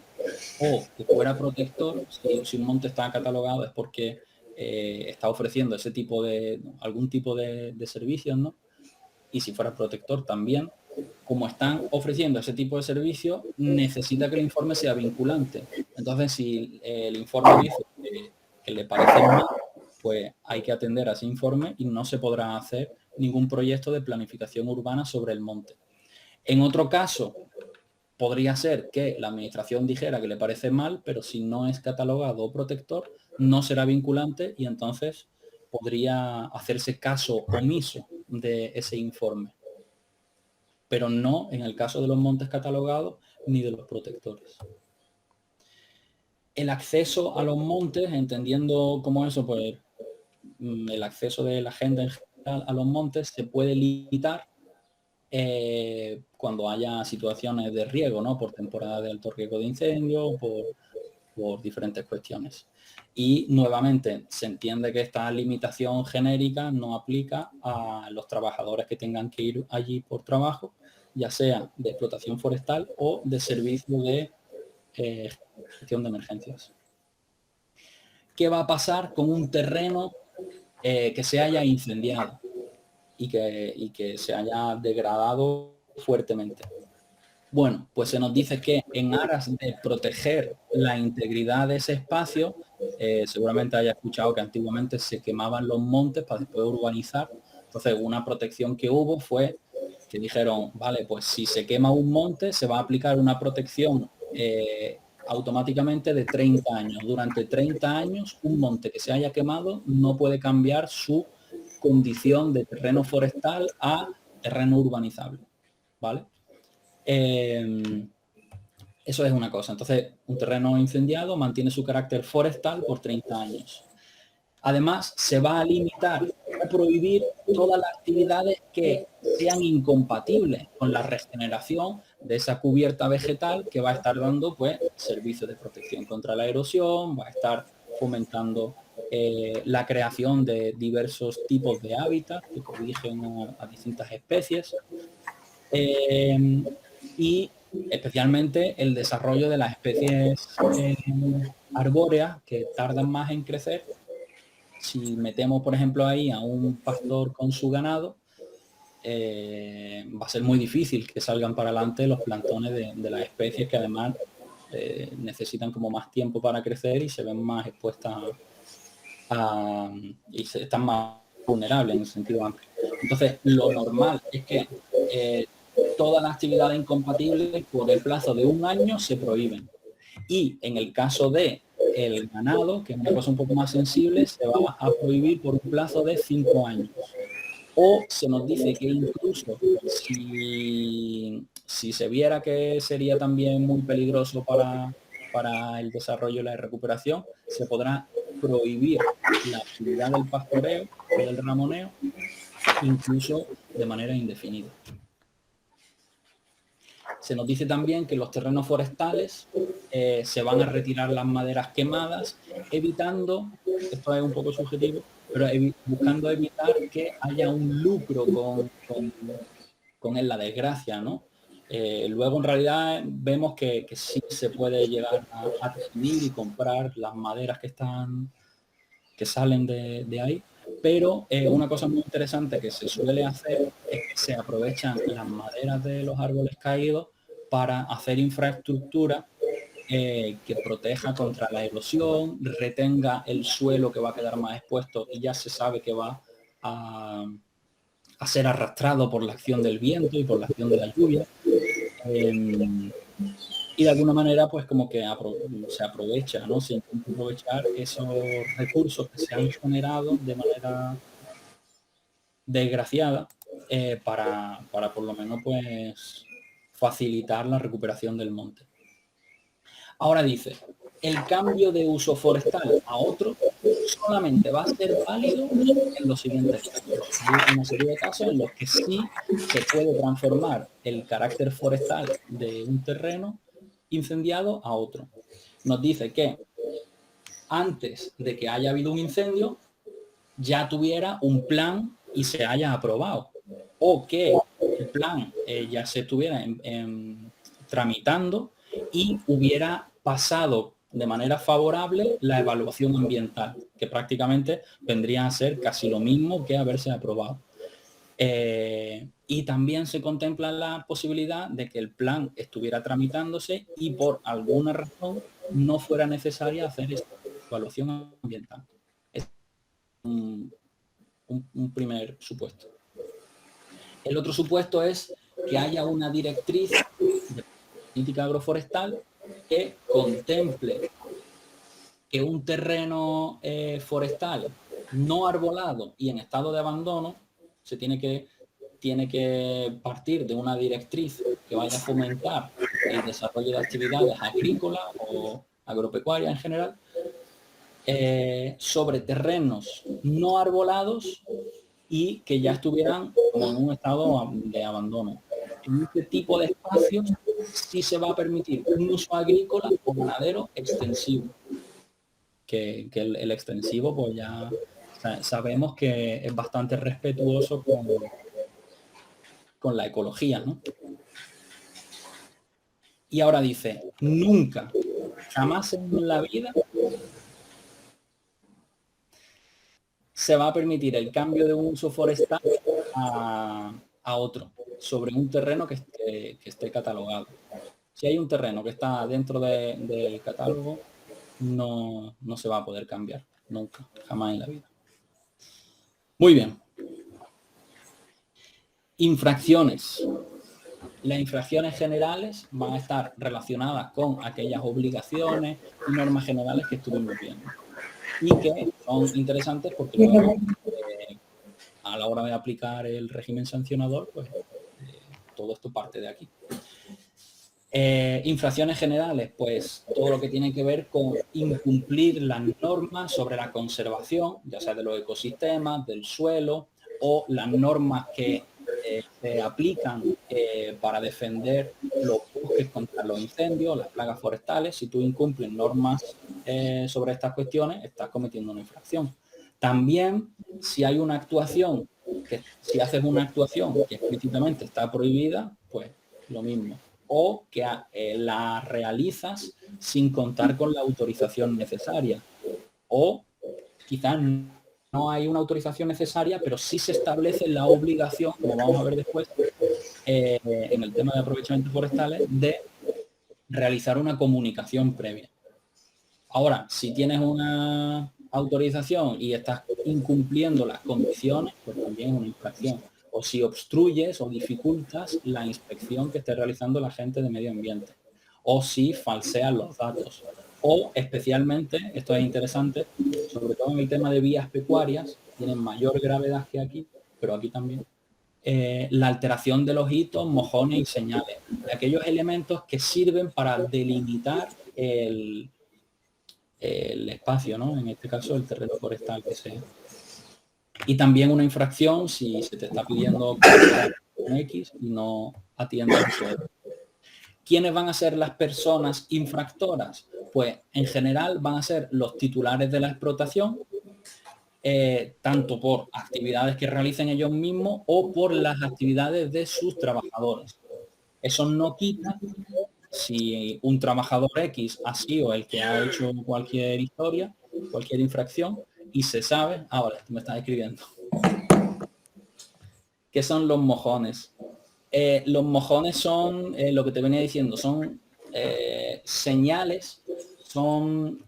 o que fuera protector, si un monte está catalogado es porque está ofreciendo ese tipo algún tipo de servicios, ¿no? Y si fuera protector también, como están ofreciendo ese tipo de servicios, necesita que el informe sea vinculante. Entonces, si el informe dice que le parece mal, pues hay que atender a ese informe y no se podrá hacer ningún proyecto de planificación urbana sobre el monte. En otro caso, podría ser que la administración dijera que le parece mal, pero si no es catalogado o protector, no será vinculante y entonces podría hacerse caso omiso de ese informe. Pero no en el caso de los montes catalogados ni de los protectores. El acceso a los montes, entendiendo como eso, pues el acceso de la gente en general a los montes se puede limitar cuando haya situaciones de riesgo, ¿no? Por temporada de alto riesgo de incendio, por diferentes cuestiones. Y nuevamente se entiende que esta limitación genérica no aplica a los trabajadores que tengan que ir allí por trabajo, ya sea de explotación forestal o de servicio de gestión de emergencias. ¿Qué va a pasar con un terreno que se haya incendiado y que se haya degradado fuertemente? Bueno, pues se nos dice que en aras de proteger la integridad de ese espacio, seguramente haya escuchado que antiguamente se quemaban los montes para después urbanizar. Entonces, una protección que hubo fue que dijeron, vale, pues si se quema un monte, se va a aplicar una protección automáticamente de 30 años. Durante 30 años, un monte que se haya quemado no puede cambiar su condición de terreno forestal a terreno urbanizable, ¿vale? Eso es una cosa. Entonces, un terreno incendiado mantiene su carácter forestal por 30 años. Además, se va a limitar o prohibir todas las actividades que sean incompatibles con la regeneración de esa cubierta vegetal que va a estar dando, pues, servicios de protección contra la erosión, va a estar fomentando la creación de diversos tipos de hábitats que cobijen a distintas especies. Y especialmente el desarrollo de las especies arbóreas que tardan más en crecer. Si metemos, por ejemplo, ahí a un pastor con su ganado, va a ser muy difícil que salgan para adelante los plantones de las especies que además necesitan como más tiempo para crecer y se ven más expuestas y están más vulnerables en el sentido amplio. Entonces, lo normal es que todas las actividades incompatibles por el plazo de 1 año se prohíben. Y en el caso de el ganado, que es una cosa un poco más sensible, se va a prohibir por un plazo de 5 años. O se nos dice que incluso si se viera que sería también muy peligroso para el desarrollo y la recuperación, se podrá prohibir la actividad del pastoreo o del ramoneo, incluso de manera indefinida. Se nos dice también que los terrenos forestales se van a retirar las maderas quemadas, evitando, esto es un poco subjetivo, pero buscando evitar que haya un lucro con la desgracia, ¿no? Luego en realidad vemos que sí se puede llegar a definir y comprar las maderas que salen de ahí, pero una cosa muy interesante que se suele hacer es que se aprovechan las maderas de los árboles caídos para hacer infraestructura que proteja contra la erosión, retenga el suelo que va a quedar más expuesto y ya se sabe que va a ser arrastrado por la acción del viento y por la acción de la lluvia. Y de alguna manera, pues como que se aprovecha, ¿no? Se intenta aprovechar esos recursos que se han generado de manera desgraciada para por lo menos, pues, facilitar la recuperación del monte. Ahora dice, el cambio de uso forestal a otro solamente va a ser válido en los siguientes casos. Hay una serie de casos en los que sí se puede transformar el carácter forestal de un terreno incendiado a otro. Nos dice que antes de que haya habido un incendio, ya tuviera un plan y se haya aprobado. O que el plan ya se estuviera tramitando y hubiera pasado de manera favorable la evaluación ambiental, que prácticamente vendría a ser casi lo mismo que haberse aprobado. Y también se contempla la posibilidad de que el plan estuviera tramitándose y por alguna razón no fuera necesaria hacer esta evaluación ambiental. Es un primer supuesto. El otro supuesto es que haya una directriz de política agroforestal que contemple que un terreno forestal no arbolado y en estado de abandono se tiene que partir de una directriz que vaya a fomentar el desarrollo de actividades agrícolas o agropecuarias en general sobre terrenos no arbolados y que ya estuvieran como en un estado de abandono. En este tipo de espacios sí se va a permitir un uso agrícola o ganadero extensivo, que el extensivo pues ya sabemos que es bastante respetuoso con la ecología, ¿no? Y ahora dice, nunca, jamás en la vida se va a permitir el cambio de un uso forestal a otro, sobre un terreno que esté catalogado. Si hay un terreno que está dentro del catálogo, no se va a poder cambiar, nunca, jamás en la vida. Muy bien. Infracciones. Las infracciones generales van a estar relacionadas con aquellas obligaciones y normas generales que estuvimos viendo. Y que son interesantes porque luego, a la hora de aplicar el régimen sancionador, pues todo esto parte de aquí. Infracciones generales, pues todo lo que tiene que ver con incumplir las normas sobre la conservación, ya sea de los ecosistemas, del suelo, o las normas que se aplican para defender los bosques contra los incendios, las plagas forestales. Si tú incumples normas sobre estas cuestiones, estás cometiendo una infracción. También, si hay una actuación, si haces una actuación que explícitamente está prohibida, pues lo mismo. O que la realizas sin contar con la autorización necesaria. O quizás no hay una autorización necesaria, pero sí se establece la obligación, como vamos a ver después, en el tema de aprovechamientos forestales, de realizar una comunicación previa. Ahora, si tienes una autorización y estás incumpliendo las condiciones, pues también es una infracción. O si obstruyes o dificultas la inspección que esté realizando la gente de medio ambiente. O si falseas los datos. O especialmente, esto es interesante, sobre todo en el tema de vías pecuarias, tienen mayor gravedad que aquí, pero aquí también, la alteración de los hitos, mojones y señales. Aquellos elementos que sirven para delimitar el espacio, ¿no? En este caso, el terreno forestal que sea. Y también una infracción si se te está pidiendo un X y no atiendes eso. ¿Quiénes van a ser las personas infractoras? Pues en general van a ser los titulares de la explotación, tanto por actividades que realicen ellos mismos o por las actividades de sus trabajadores. Eso no quita si un trabajador X ha sido el que ha hecho cualquier historia, cualquier infracción, y se sabe, ahora me estás escribiendo, ¿qué son los mojones? Los mojones son, lo que te venía diciendo, son señales, son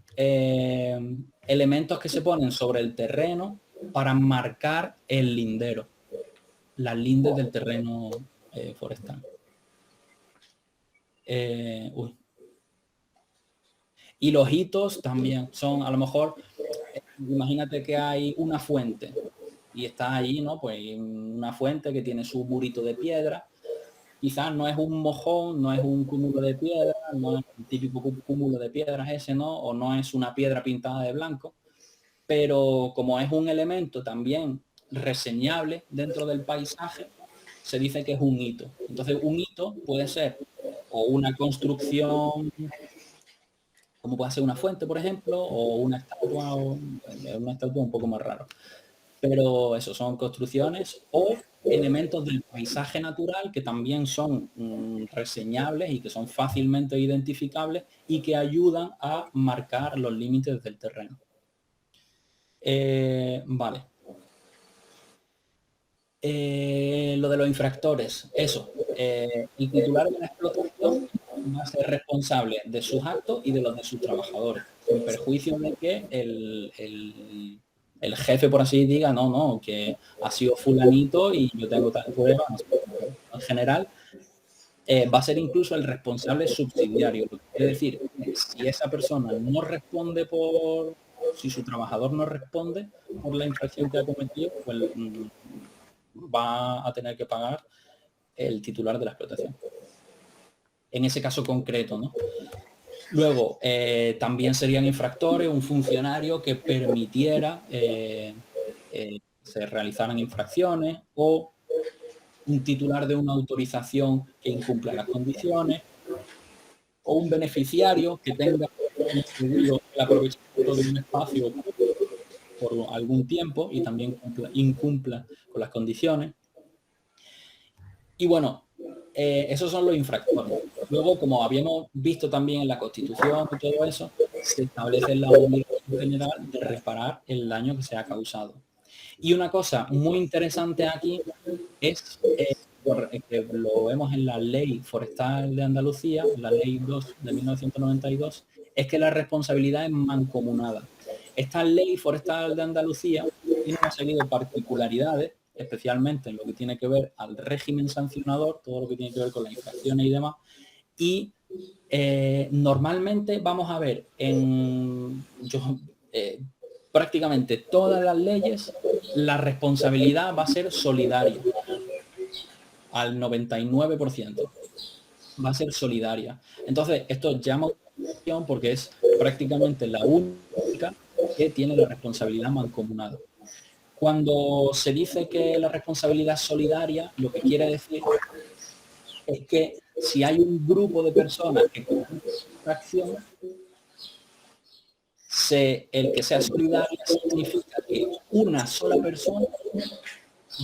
elementos que se ponen sobre el terreno para marcar el lindero, las lindes del terreno forestal. Y los hitos también son, a lo mejor, imagínate que hay una fuente y está ahí, ¿no? Pues una fuente que tiene su murito de piedra. Quizás no es un mojón, no es un cúmulo de piedra, no es el típico cúmulo de piedras ese, ¿no? O no es una piedra pintada de blanco, pero como es un elemento también reseñable dentro del paisaje, se dice que es un hito. Entonces, un hito puede ser o una construcción, como puede ser una fuente, por ejemplo, o una estatua un poco más raro. Pero eso son construcciones o elementos del paisaje natural que también son reseñables y que son fácilmente identificables y que ayudan a marcar los límites del terreno. Vale. Lo de los infractores, eso. El titular de la explotación va a ser responsable de sus actos y de los de sus trabajadores, sin perjuicio de que el jefe, por así diga, no, que ha sido fulanito y yo tengo tal prueba. En general, va a ser incluso el responsable subsidiario. Lo que quiere decir que si esa persona no responde si su trabajador no responde por la infracción que ha cometido, pues va a tener que pagar el titular de la explotación. En ese caso concreto, ¿no? Luego, también serían infractores un funcionario que permitiera se realizaran infracciones o un titular de una autorización que incumpla las condiciones o un beneficiario que tenga concedido el aprovechamiento de un espacio por algún tiempo y también incumpla con las condiciones. Y bueno, esos son los infractores. Luego, como habíamos visto también en la Constitución y todo eso, se establece la obligación general de reparar el daño que se ha causado. Y una cosa muy interesante aquí es, que lo vemos en la Ley Forestal de Andalucía, la Ley 2 de 1992, es que la responsabilidad es mancomunada. Esta Ley Forestal de Andalucía tiene una serie de particularidades, especialmente en lo que tiene que ver al régimen sancionador, todo lo que tiene que ver con las infracciones y demás, y normalmente vamos a ver prácticamente todas las leyes, la responsabilidad va a ser solidaria, al 99%, va a ser solidaria. Entonces, esto llama atención porque es prácticamente la única que tiene la responsabilidad mancomunada. Cuando se dice que la responsabilidad es solidaria, lo que quiere decir es que si hay un grupo de personas que cometen esta acción, el que sea solidaria significa que una sola persona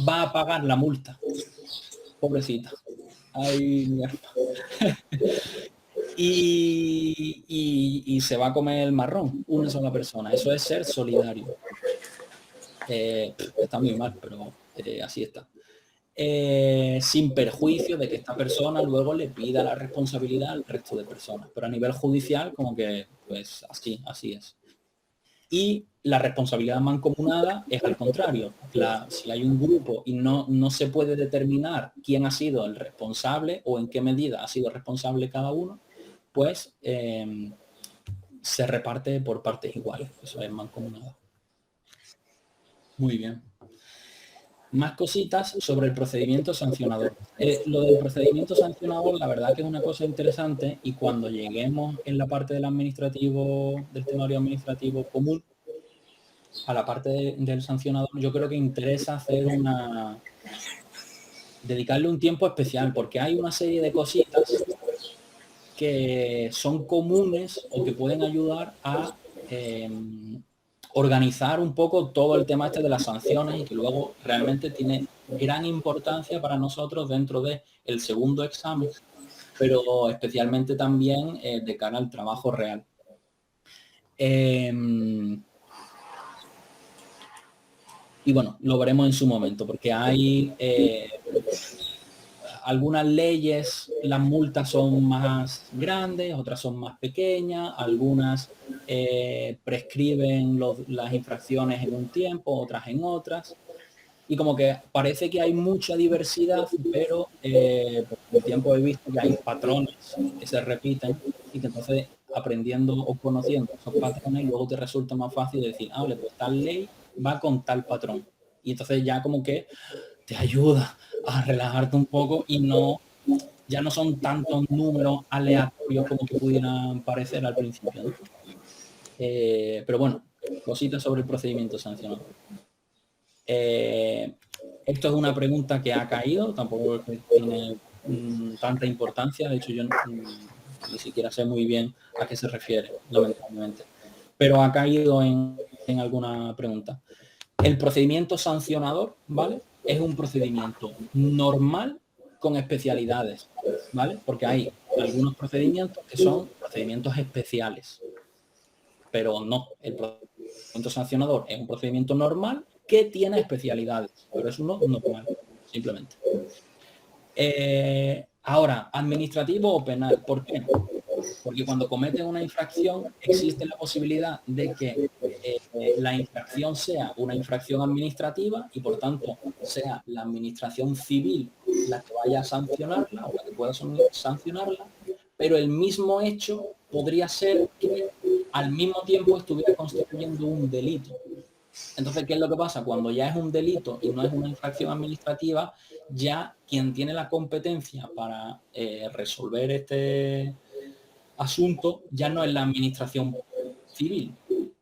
va a pagar la multa. Pobrecita. Ay, mierda. y se va a comer el marrón, una sola persona. Eso es ser solidario. está muy mal, pero así está. Sin perjuicio de que esta persona luego le pida la responsabilidad al resto de personas. Pero a nivel judicial, como que, pues así es. Y la responsabilidad mancomunada es al contrario. Si hay un grupo y no se puede determinar quién ha sido el responsable o en qué medida ha sido responsable cada uno, pues se reparte por partes iguales. Eso es mancomunada. Muy bien. Más cositas sobre el procedimiento sancionador. Lo del procedimiento sancionador, la verdad que es una cosa interesante, y cuando lleguemos en la parte del temario administrativo común, a la parte del sancionador, yo creo que interesa dedicarle un tiempo especial, porque hay una serie de cositas que son comunes o que pueden ayudar a organizar un poco todo el tema este de las sanciones, y que luego realmente tiene gran importancia para nosotros dentro del segundo examen, pero especialmente también de cara al trabajo real. Y bueno, lo veremos en su momento, porque hay algunas leyes, las multas son más grandes, otras son más pequeñas, algunas prescriben las infracciones en un tiempo, otras en otras. Y como que parece que hay mucha diversidad, pero por el tiempo he visto que hay patrones que se repiten, y que entonces aprendiendo o conociendo esos patrones luego te resulta más fácil decir, vale, pues tal ley va con tal patrón. Y entonces ya como que te ayuda a relajarte un poco y ya no son tantos números aleatorios como que pudieran parecer al principio, ¿no? Pero bueno, cositas sobre el procedimiento sancionador. Esto es una pregunta que ha caído, tampoco tiene tanta importancia, de hecho yo ni siquiera sé muy bien a qué se refiere, lamentablemente, pero ha caído en alguna pregunta. El procedimiento sancionador, ¿vale? Es un procedimiento normal con especialidades, ¿vale? Porque hay algunos procedimientos que son procedimientos especiales, pero no, el procedimiento sancionador es un procedimiento normal que tiene especialidades, pero es uno normal, simplemente. Ahora, administrativo o penal, ¿por qué? Porque cuando cometen una infracción existe la posibilidad de que la infracción sea una infracción administrativa, y por tanto sea la administración civil la que vaya a sancionarla o la que pueda sancionarla, pero el mismo hecho podría ser que al mismo tiempo estuviera constituyendo un delito. Entonces, ¿qué es lo que pasa? Cuando ya es un delito y no es una infracción administrativa, ya quien tiene la competencia para resolver este asunto ya no es la administración civil,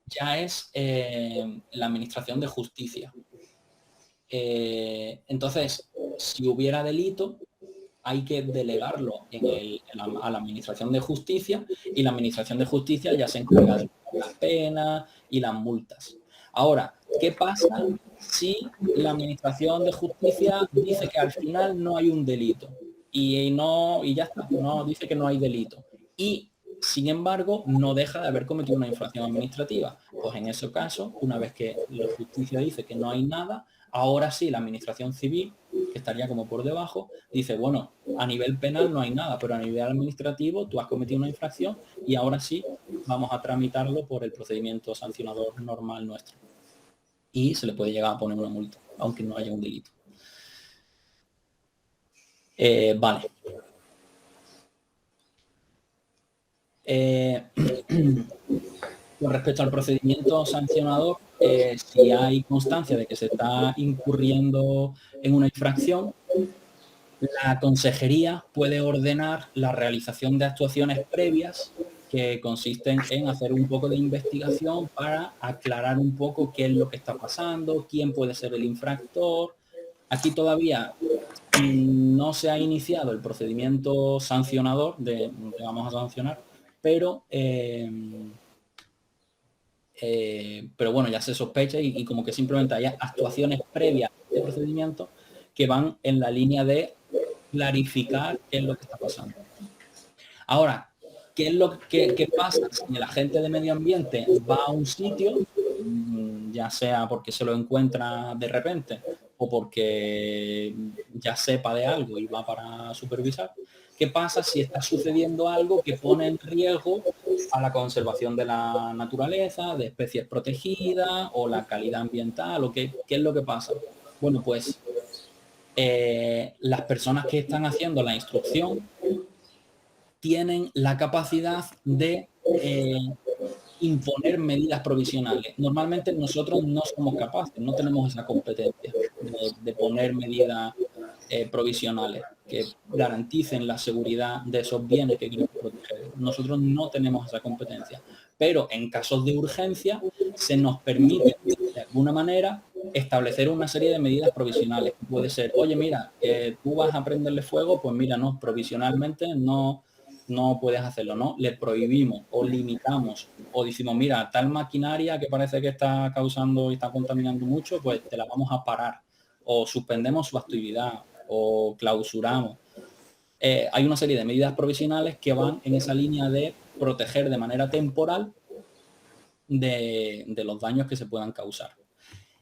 ya es la administración de justicia. Entonces, si hubiera delito, hay que delegarlo a la administración de justicia, y la administración de justicia ya se encarga de las penas y las multas. Ahora, ¿qué pasa si la administración de justicia dice que al final no hay un delito? Y ya está, no dice que no hay delito. Y sin embargo, no deja de haber cometido una infracción administrativa. Pues en ese caso, una vez que la justicia dice que no hay nada, ahora sí la administración civil, que estaría como por debajo, dice, bueno, a nivel penal no hay nada, pero a nivel administrativo tú has cometido una infracción y ahora sí vamos a tramitarlo por el procedimiento sancionador normal nuestro. Y se le puede llegar a poner una multa, aunque no haya un delito. Vale. Con respecto al procedimiento sancionador, si hay constancia de que se está incurriendo en una infracción, la consejería puede ordenar la realización de actuaciones previas que consisten en hacer un poco de investigación para aclarar un poco qué es lo que está pasando, quién puede ser el infractor. Aquí todavía no se ha iniciado el procedimiento sancionador de vamos a sancionar, pero bueno, ya se sospecha, y como que simplemente hay actuaciones previas a este procedimiento que van en la línea de clarificar qué es lo que está pasando. Ahora, ¿qué es lo que pasa si el agente de medio ambiente va a un sitio, ya sea porque se lo encuentra de repente o porque ya sepa de algo y va para supervisar. ¿Qué pasa si está sucediendo algo que pone en riesgo a la conservación de la naturaleza, de especies protegidas o la calidad ambiental? ¿O qué es lo que pasa? Bueno, pues las personas que están haciendo la instrucción tienen la capacidad de imponer medidas provisionales. Normalmente nosotros no somos capaces, no tenemos esa competencia de poner medidas provisionales que garanticen la seguridad de esos bienes que queremos proteger. Nosotros no tenemos esa competencia, pero en casos de urgencia se nos permite de alguna manera establecer una serie de medidas provisionales. Puede ser, oye, mira, tú vas a prenderle fuego, pues mira, no, provisionalmente no puedes hacerlo, ¿no? Le prohibimos o limitamos o decimos, mira, tal maquinaria que parece que está causando y está contaminando mucho, pues te la vamos a parar o suspendemos su actividad o clausuramos. Hay una serie de medidas provisionales que van en esa línea de proteger de manera temporal de los daños que se puedan causar.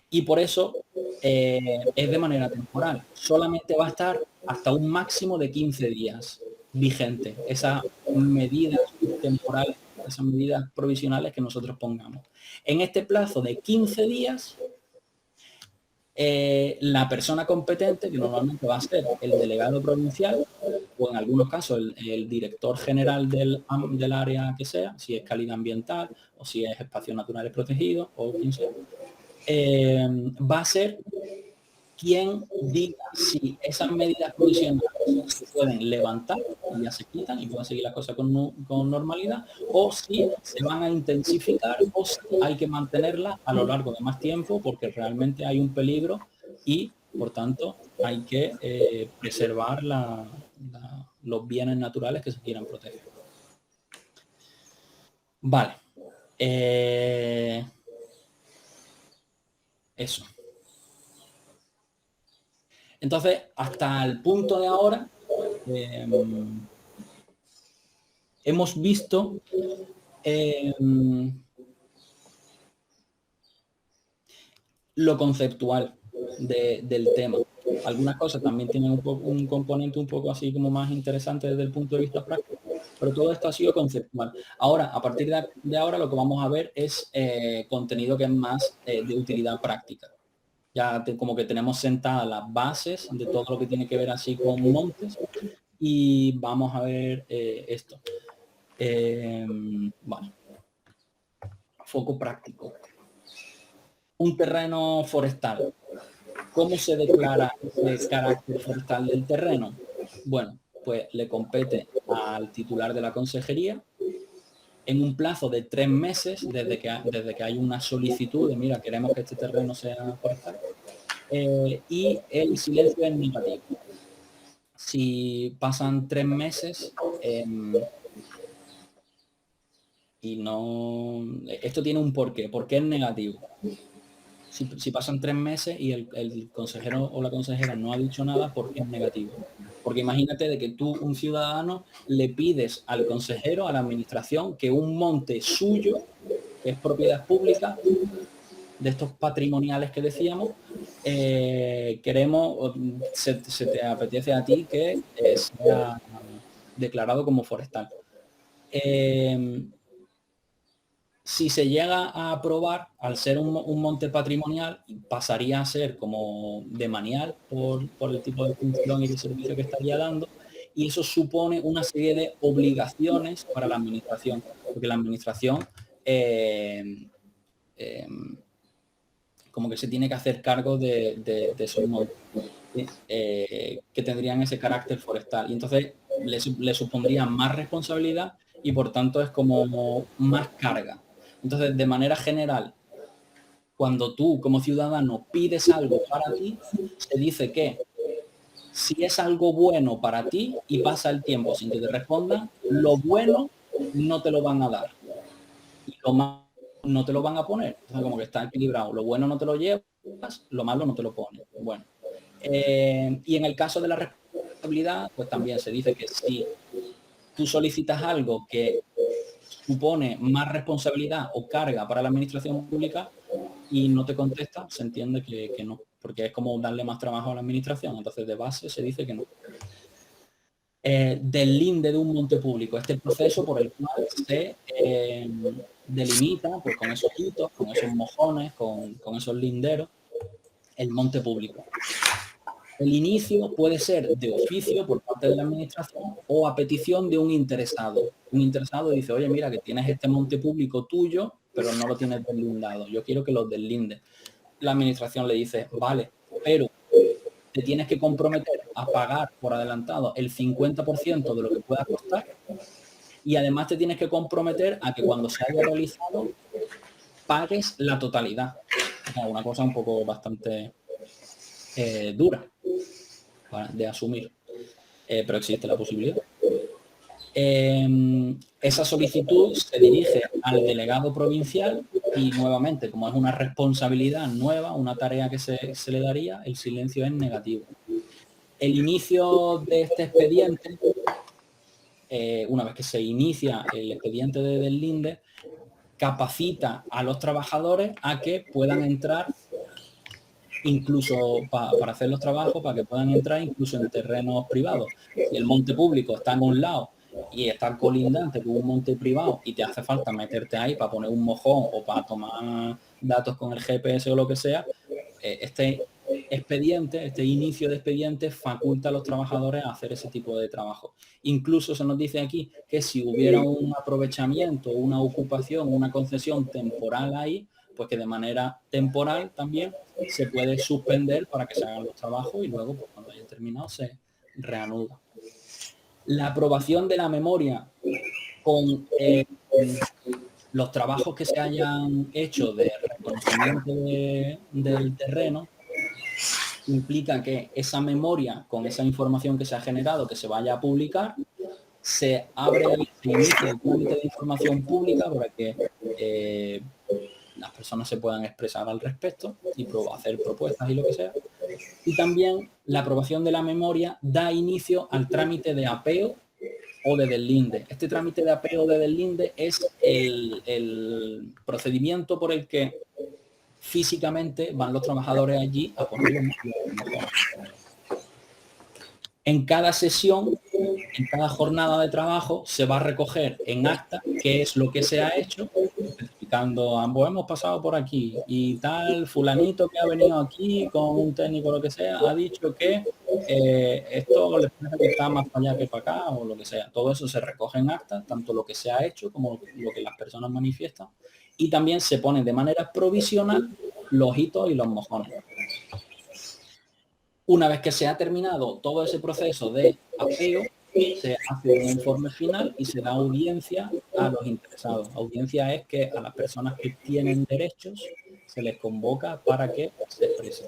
Y por eso es de manera temporal. Solamente va a estar hasta un máximo de 15 días vigente esas medidas temporales, esas medidas provisionales que nosotros pongamos. En este plazo de 15 días, la persona competente, que normalmente va a ser el delegado provincial, o en algunos casos el director general del área que sea, si es calidad ambiental o si es espacios naturales protegidos o quien sea, va a ser quien diga si esas medidas provisionales se pueden levantar y ya se quitan y pueden seguir las cosas con normalidad, o si se van a intensificar o si hay que mantenerlas a lo largo de más tiempo porque realmente hay un peligro y, por tanto, hay que preservar los bienes naturales que se quieran proteger. Vale. Eso. Entonces, hasta el punto de ahora, hemos visto lo conceptual del tema. Algunas cosas también tienen un componente un poco así como más interesante desde el punto de vista práctico, pero todo esto ha sido conceptual. Ahora, a partir de ahora, lo que vamos a ver es contenido que es más de utilidad práctica. Ya como que tenemos sentadas las bases de todo lo que tiene que ver así con montes y vamos a ver esto. Bueno, foco práctico. Un terreno forestal. ¿Cómo se declara ese carácter forestal del terreno? Bueno, pues le compete al titular de la consejería en un plazo de 3 meses desde que hay una solicitud de, mira, queremos que este terreno sea forestal. Y el silencio es negativo. Si pasan 3 meses y no... Esto tiene un porqué. ¿Por qué es negativo? Si pasan 3 meses y el consejero o la consejera no ha dicho nada, ¿por qué es negativo? Porque imagínate de que tú, un ciudadano, le pides al consejero, a la administración, que un monte suyo, que es propiedad pública, de estos patrimoniales que decíamos, queremos, se te apetece a ti que sea declarado como forestal. Si se llega a aprobar, al ser un monte patrimonial, pasaría a ser como de manial por el tipo de función y de servicio que estaría dando, y eso supone una serie de obligaciones para la administración, porque la administración como que se tiene que hacer cargo de esos montes que tendrían ese carácter forestal, y entonces le supondría más responsabilidad y por tanto es como más carga. Entonces, de manera general, cuando tú como ciudadano pides algo para ti, se dice que si es algo bueno para ti y pasa el tiempo sin que te respondan, lo bueno no te lo van a dar y lo malo no te lo van a poner. Entonces, como que está equilibrado. Lo bueno no te lo llevas, lo malo no te lo ponen. Bueno. Y en el caso de la responsabilidad, pues también se dice que si tú solicitas algo que supone más responsabilidad o carga para la administración pública, y no te contesta, se entiende que no, porque es como darle más trabajo a la administración. Entonces, de base se dice que no. Del linde de un monte público, este proceso por el cual se delimita, pues con esos hitos, con esos mojones, con esos linderos, el monte público. El inicio puede ser de oficio por parte de la administración o a petición de un interesado. Un interesado dice, oye, mira, que tienes este monte público tuyo, pero no lo tienes deslindado. Yo quiero que lo deslinde. La administración le dice, vale, pero te tienes que comprometer a pagar por adelantado el 50% de lo que pueda costar y además te tienes que comprometer a que cuando se haya realizado pagues la totalidad. O sea, una cosa un poco bastante dura de asumir, pero existe la posibilidad. Esa solicitud se dirige al delegado provincial y nuevamente, como es una responsabilidad nueva, una tarea que se le daría, el silencio es negativo. El inicio de este expediente, una vez que se inicia el expediente de deslinde, capacita a los trabajadores a que puedan entrar incluso para hacer los trabajos, para que puedan entrar incluso en terrenos privados. Si el monte público está en un lado y está colindante con un monte privado y te hace falta meterte ahí para poner un mojón o para tomar datos con el GPS o lo que sea, este expediente, este inicio de expediente faculta a los trabajadores a hacer ese tipo de trabajo. Incluso se nos dice aquí que si hubiera un aprovechamiento, una ocupación, una concesión temporal ahí, pues que de manera temporal también se puede suspender para que se hagan los trabajos y luego, pues, cuando hayan terminado, se reanuda. La aprobación de la memoria con los trabajos que se hayan hecho de reconocimiento del terreno implica que esa memoria con esa información que se ha generado, que se vaya a publicar, se inicia el trámite de información pública para que las personas se puedan expresar al respecto y hacer propuestas y lo que sea. Y también la aprobación de la memoria da inicio al trámite de apeo o de deslinde. Este trámite de apeo o de deslinde es el procedimiento por el que físicamente van los trabajadores allí a poner los mojones. En cada sesión, en cada jornada de trabajo, se va a recoger en acta qué es lo que se ha hecho, explicando, ambos hemos pasado por aquí y tal fulanito que ha venido aquí con un técnico o lo que sea, ha dicho que esto le parece que está más para allá que para acá o lo que sea. Todo eso se recoge en acta, tanto lo que se ha hecho como lo que las personas manifiestan, y también se ponen de manera provisional los hitos y los mojones. Una vez que se ha terminado todo ese proceso de apeo, se hace un informe final y se da audiencia a los interesados. Audiencia es que a las personas que tienen derechos se les convoca para que se expresen.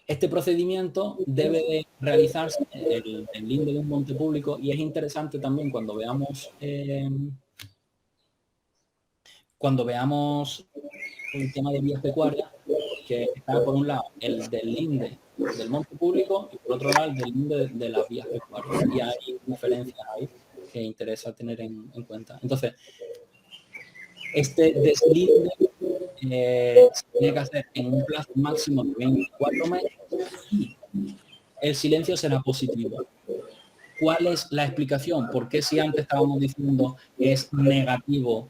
Este procedimiento debe de realizarse el linde de un monte público y es interesante también cuando veamos el tema de vías pecuarias, que está por un lado el del linde del monte público y por otro lado el del linde de las vías pecuarias. Y hay diferencias ahí que interesa tener en cuenta. Entonces, este deslinde se tiene que hacer en un plazo máximo de 24 meses y el silencio será positivo. ¿Cuál es la explicación? ¿Por qué si antes estábamos diciendo que es negativo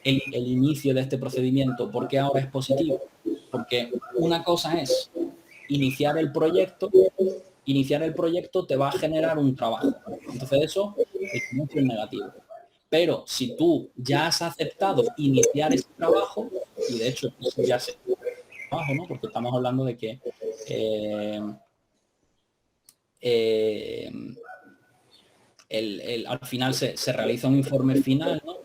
el inicio de este procedimiento? ¿Por qué ahora es positivo? Porque una cosa es iniciar el proyecto te va a generar un trabajo. Entonces eso es negativo. Pero si tú ya has aceptado iniciar ese trabajo, y de hecho ya se trabajo, ¿no? Porque estamos hablando de que al final se realiza un informe final, ¿no?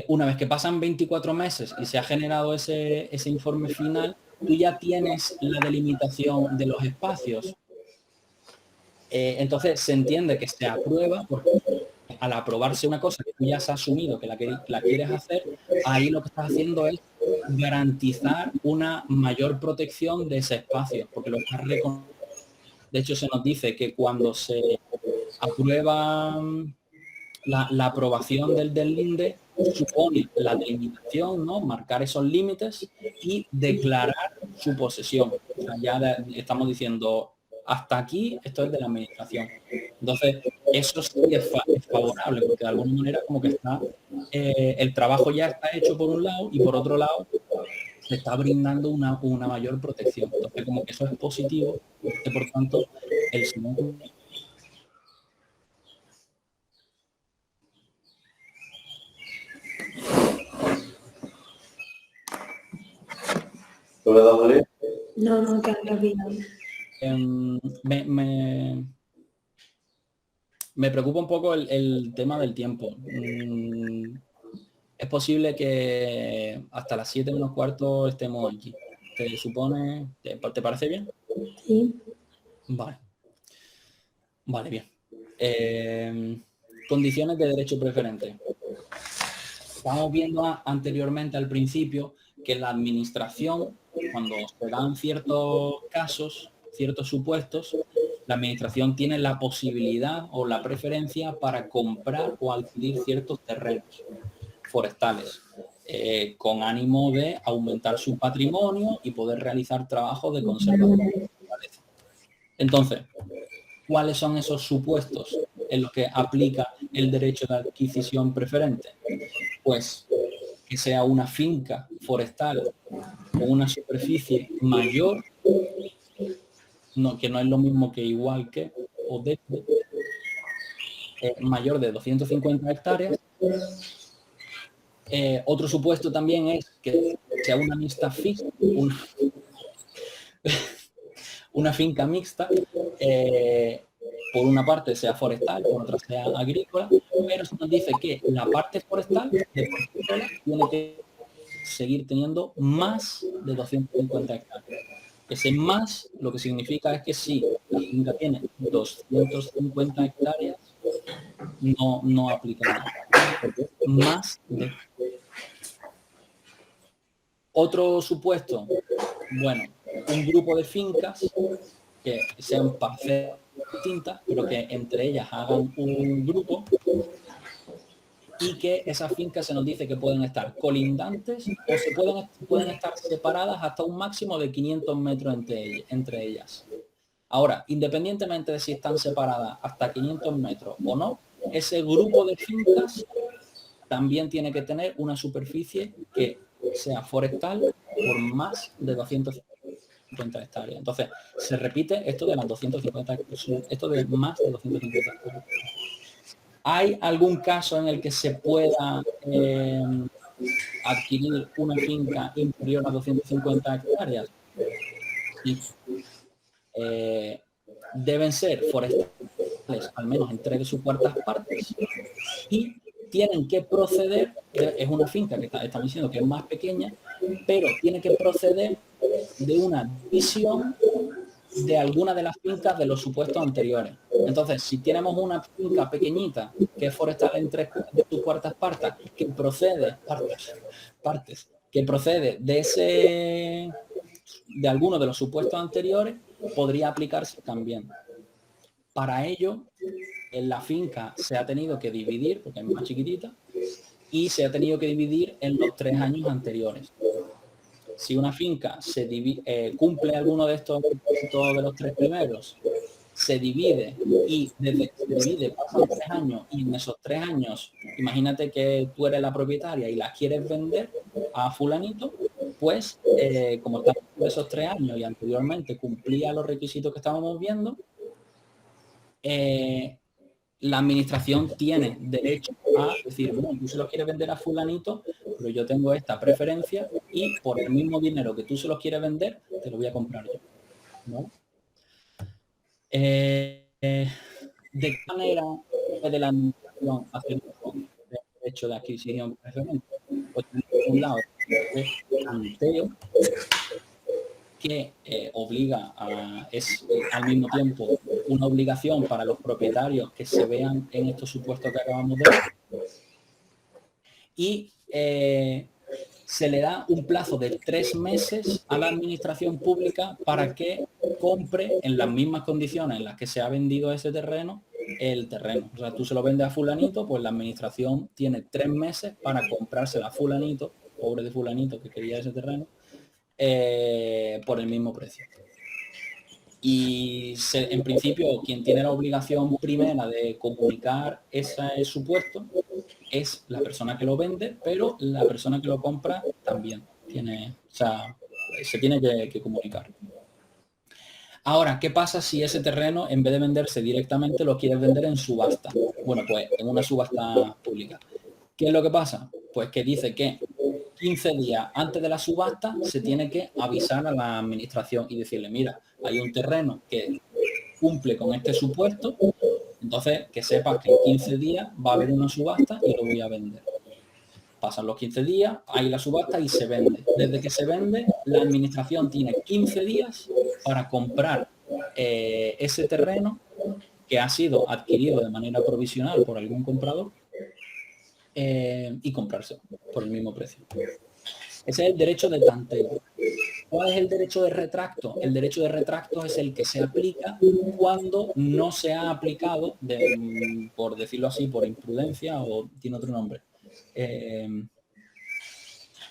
Una vez que pasan 24 meses y se ha generado ese informe final, tú ya tienes la delimitación de los espacios. Entonces se entiende que se aprueba porque al aprobarse una cosa que tú ya has asumido que la quieres hacer, ahí lo que estás haciendo es garantizar una mayor protección de ese espacio, porque lo estás reconociendo. De hecho, se nos dice que cuando se aprueba la aprobación del linde, supone la delimitación, ¿no? Marcar esos límites y declarar su posesión. O sea, ya estamos diciendo, hasta aquí esto es de la administración. Entonces, eso sí es favorable, porque de alguna manera como que está, el trabajo ya está hecho por un lado y por otro lado se está brindando una mayor protección. Entonces, como que eso es positivo, y por tanto, el segundo... ¿Tú le has dado ley? No, que me preocupa un poco el tema del tiempo. Es posible que hasta las 7 menos cuarto estemos aquí. ¿Te supone? ¿Te parece bien? Sí. Vale. Vale, bien. Condiciones de derecho preferente. Estamos viendo anteriormente al principio que la administración, cuando se dan ciertos casos, ciertos supuestos, la administración tiene la posibilidad o la preferencia para comprar o adquirir ciertos terrenos forestales, con ánimo de aumentar su patrimonio y poder realizar trabajos de conservación de la naturaleza. Entonces, ¿cuáles son esos supuestos en los que aplica el derecho de adquisición preferente? Pues que sea una finca forestal con una superficie mayor, que no es lo mismo que igual que, o de, mayor de 250 hectáreas. Otro supuesto también es que sea una mixta fija, una finca mixta, por una parte sea forestal, por otra sea agrícola, pero se nos dice que la parte forestal tiene que seguir teniendo más de 250 hectáreas. Ese más lo que significa es que si la finca tiene 250 hectáreas, no aplica nada, porque más de... Otro supuesto, bueno, un grupo de fincas que sean parcelas distintas, pero que entre ellas hagan un grupo, y que esas fincas se nos dice que pueden estar colindantes o pueden estar separadas hasta un máximo de 500 metros entre ellas. Ahora, independientemente de si están separadas hasta 500 metros o no, ese grupo de fincas también tiene que tener una superficie que sea forestal por más de 250 hectáreas. Entonces, se repite esto de las 250, esto de más de 250 hectáreas. ¿Hay algún caso en el que se pueda adquirir una finca inferior a 250 hectáreas? Sí. Deben ser forestales, al menos en 3 de sus cuartas partes, y tienen que proceder, es una finca que estamos diciendo que es más pequeña, pero tiene que proceder de una división de alguna de las fincas de los supuestos anteriores. Entonces, si tenemos una finca pequeñita que es forestal en 3 de sus cuartas partes, que procede que procede de alguno de los supuestos anteriores, podría aplicarse también. Para ello, en la finca se ha tenido que dividir, porque es más chiquitita, y se ha tenido que dividir en los 3 años anteriores. Si una finca cumple alguno de estos de los 3 primeros, se divide, y desde que se divide pasan 3 años, y en esos 3 años, imagínate que tú eres la propietaria y la quieres vender a fulanito, pues como está en esos 3 años y anteriormente cumplía los requisitos que estábamos viendo, la administración tiene derecho a decir, bueno, tú se lo quieres vender a fulanito, pero yo tengo esta preferencia y por el mismo dinero que tú se los quieres vender, te lo voy a comprar yo, ¿no? ¿De qué manera puede la administración hacer el derecho de adquisición preferente? Pues por un lado, es tanteo, que obliga es al mismo tiempo una obligación para los propietarios que se vean en estos supuestos que acabamos de ver, y se le da un plazo de 3 meses a la administración pública para que compre en las mismas condiciones en las que se ha vendido ese terreno el terreno. O sea, tú se lo vendes a fulanito, pues la administración tiene 3 meses para comprársela a fulanito, pobre de fulanito que quería ese terreno, por el mismo precio. Y en principio quien tiene la obligación primera de comunicar ese supuesto es la persona que lo vende, pero la persona que lo compra también tiene, o sea, se tiene que comunicar. Ahora, ¿qué pasa si ese terreno, en vez de venderse directamente, lo quieres vender en subasta? Bueno, pues en una subasta pública. ¿Qué es lo que pasa? Pues que dice que 15 días antes de la subasta se tiene que avisar a la administración y decirle, mira, hay un terreno que cumple con este supuesto, entonces que sepas que en 15 días va a haber una subasta y lo voy a vender. Pasan los 15 días, hay la subasta y se vende. Desde que se vende, la administración tiene 15 días para comprar ese terreno que ha sido adquirido de manera provisional por algún comprador y comprárselo por el mismo precio. Ese es el derecho de tanteo. ¿Cuál es el derecho de retracto? El derecho de retracto es el que se aplica cuando no se ha aplicado, por decirlo así, por imprudencia o tiene otro nombre.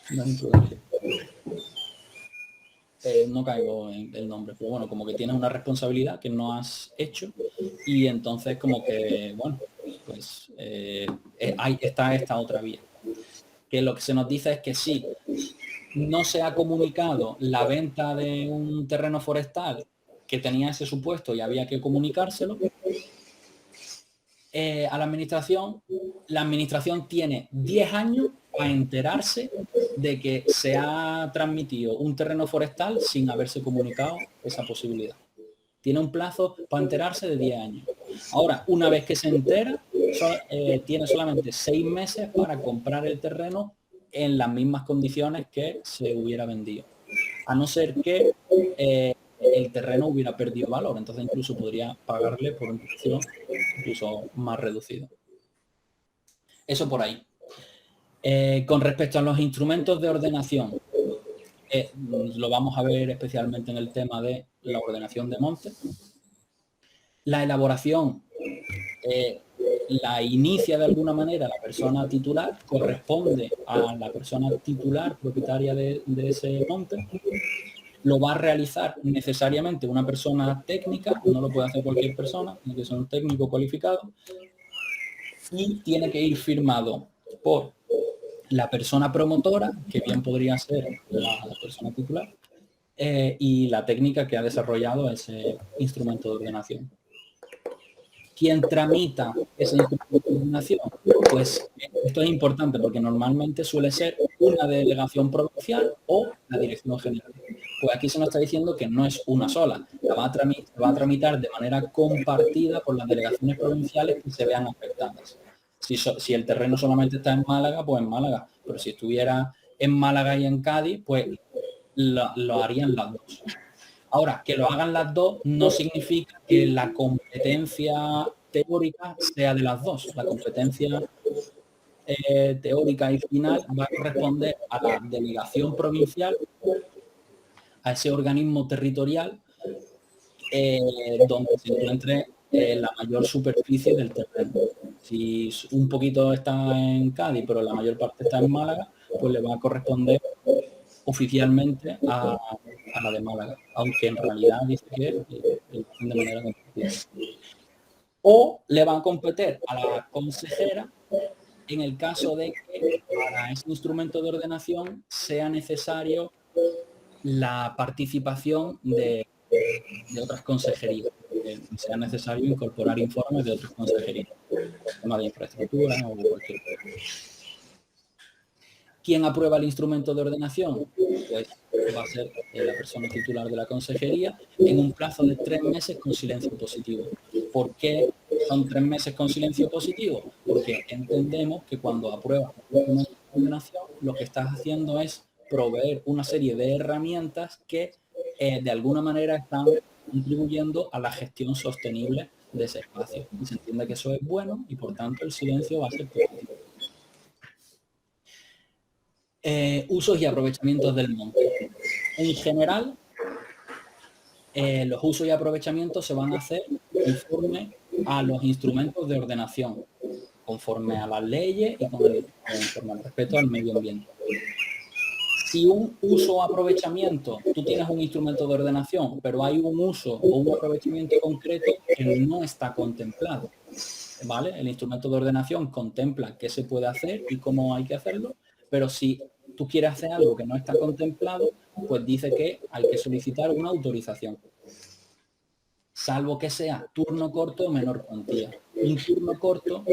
No es imprudencia. No caigo en el nombre, pero bueno, como que tienes una responsabilidad que no has hecho y entonces como que, bueno, pues ahí está esta otra vía. Que lo que se nos dice es que si no se ha comunicado la venta de un terreno forestal que tenía ese supuesto y había que comunicárselo a la administración tiene 10 años para enterarse de que se ha transmitido un terreno forestal sin haberse comunicado esa posibilidad. Tiene un plazo para enterarse de 10 años. Ahora, una vez que se entera, tiene solamente 6 meses para comprar el terreno en las mismas condiciones que se hubiera vendido. A no ser que el terreno hubiera perdido valor, entonces incluso podría pagarle por un precio incluso más reducido. Eso por ahí. Con respecto a los instrumentos de ordenación, lo vamos a ver especialmente en el tema de la ordenación de montes. La elaboración la inicia de alguna manera la persona titular, corresponde a la persona titular propietaria de ese monte. Lo va a realizar necesariamente una persona técnica, no lo puede hacer cualquier persona, tiene que ser un técnico cualificado y tiene que ir firmado por la persona promotora, que bien podría ser la persona titular, y la técnica que ha desarrollado ese instrumento de ordenación. ¿Quién tramita ese instrumento de ordenación? Pues esto es importante porque normalmente suele ser una delegación provincial o la dirección general. Pues aquí se nos está diciendo que no es una sola, la va a tramitar de manera compartida por las delegaciones provinciales que se vean afectadas. Si el terreno solamente está en Málaga, pues en Málaga, pero si estuviera en Málaga y en Cádiz, pues lo harían las dos. Ahora, que lo hagan las dos no significa que la competencia teórica sea de las dos. La competencia teórica y final va a corresponder a la delegación provincial, a ese organismo territorial donde se encuentre la mayor superficie del terreno. Si un poquito está en Cádiz, pero la mayor parte está en Málaga, pues le va a corresponder oficialmente a la de Málaga, aunque en realidad dice que de manera compartida. O le va a competir a la consejera en el caso de que para ese instrumento de ordenación sea necesario la participación de otras consejerías, sea necesario incorporar informes de otras consejerías, tema de infraestructura o cualquier cosa. ¿Quién aprueba el instrumento de ordenación? Pues va a ser la persona titular de la consejería en un plazo de 3 meses con silencio positivo. ¿Por qué son 3 meses con silencio positivo? Porque entendemos que cuando apruebas el instrumento de ordenación, lo que estás haciendo es proveer una serie de herramientas que de alguna manera están contribuyendo a la gestión sostenible de ese espacio. Y se entiende que eso es bueno y por tanto el silencio va a ser positivo. Usos y aprovechamientos del monte. En general, los usos y aprovechamientos se van a hacer conforme a los instrumentos de ordenación, conforme a las leyes y conforme al respeto al medio ambiente. Si un uso o aprovechamiento, tú tienes un instrumento de ordenación, pero hay un uso o un aprovechamiento concreto que no está contemplado, ¿vale? El instrumento de ordenación contempla qué se puede hacer y cómo hay que hacerlo, pero si tú quieres hacer algo que no está contemplado, pues dice que hay que solicitar una autorización, salvo que sea turno corto o menor cuantía. Un turno corto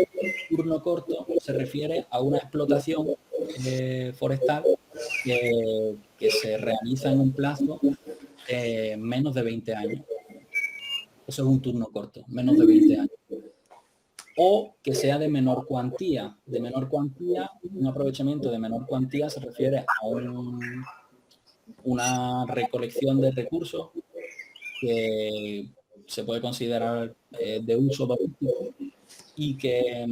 se refiere a una explotación forestal que se realiza en un plazo de menos de 20 años. Eso es un turno corto, menos de 20 años. O que sea de menor cuantía. De menor cuantía, un aprovechamiento de menor cuantía se refiere a una recolección de recursos que se puede considerar de uso doméstico y que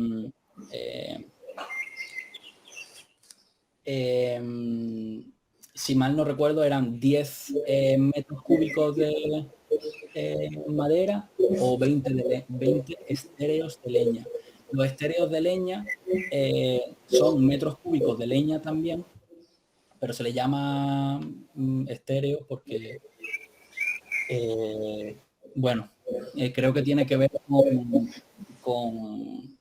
si mal no recuerdo eran 10 metros cúbicos de madera o 20 estéreos de leña. Los estéreos de leña son metros cúbicos de leña también, pero se le llama estéreo porque bueno, creo que tiene que ver con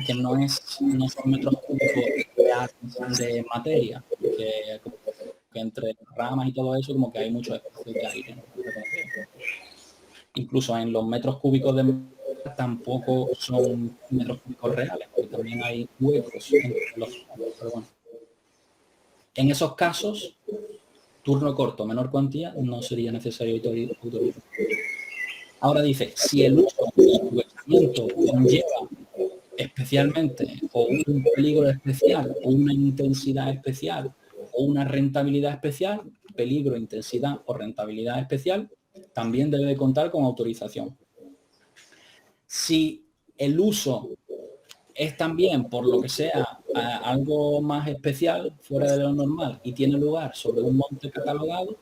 que no son metros cúbicos de materia, que entre ramas y todo eso como que hay mucho espacio de aire, ¿no? Incluso en los metros cúbicos de tampoco son metros cúbicos reales, porque también hay huecos entre los, pero bueno. En esos casos, turno corto, menor cuantía, no sería necesario autorización. Ahora dice, si el uso o aprovechamiento conlleva especialmente o un peligro especial o una intensidad especial o una rentabilidad especial, peligro, intensidad o rentabilidad especial, también debe de contar con autorización. Si el uso es también, por lo que sea, algo más especial, fuera de lo normal, y tiene lugar sobre un monte catalogado,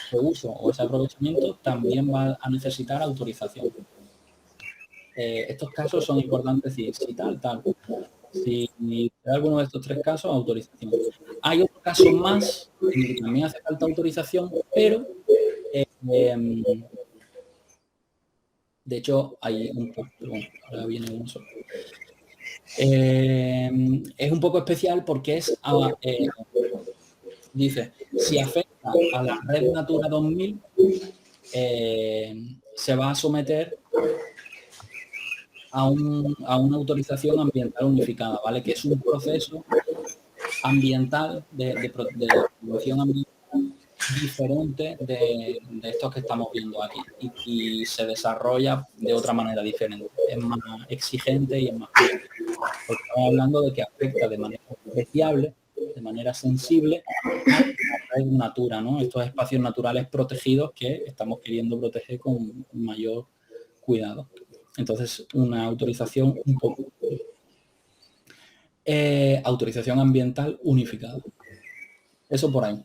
su uso o ese aprovechamiento también va a necesitar autorización. Estos casos son importantes si tal. Si hay alguno de estos 3 casos, autorización. Hay otro caso más en el que también hace falta autorización, pero de hecho hay un poco, bueno, ahora viene uno solo. Es un poco especial porque es, dice, si afecta a la red Natura 2000, se va a someter a una autorización ambiental unificada, ¿vale? Que es un proceso ambiental de promoción ambiental diferente de estos que estamos viendo aquí y se desarrolla de otra manera diferente, es más exigente y es más fuerte, porque estamos hablando de que afecta de manera apreciable, de manera sensible a la red natura, ¿no? Estos espacios naturales protegidos que estamos queriendo proteger con mayor cuidado. Entonces, una autorización un poco autorización ambiental unificada. Eso por ahí.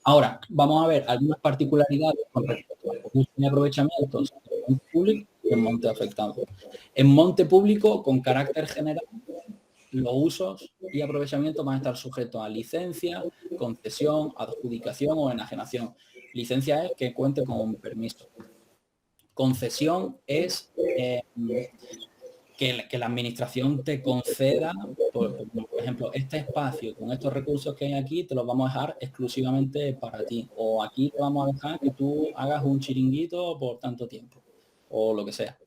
Ahora, vamos a ver algunas particularidades con respecto a los usos y aprovechamientos en monte público y en monte afectado. En monte público, con carácter general, los usos y aprovechamientos van a estar sujetos a licencia, concesión, adjudicación o enajenación. Licencia es que cuente con un permiso. Concesión es que la administración te conceda, por ejemplo, este espacio con estos recursos que hay aquí, te los vamos a dejar exclusivamente para ti. O aquí te vamos a dejar que tú hagas un chiringuito por tanto tiempo, o lo que sea.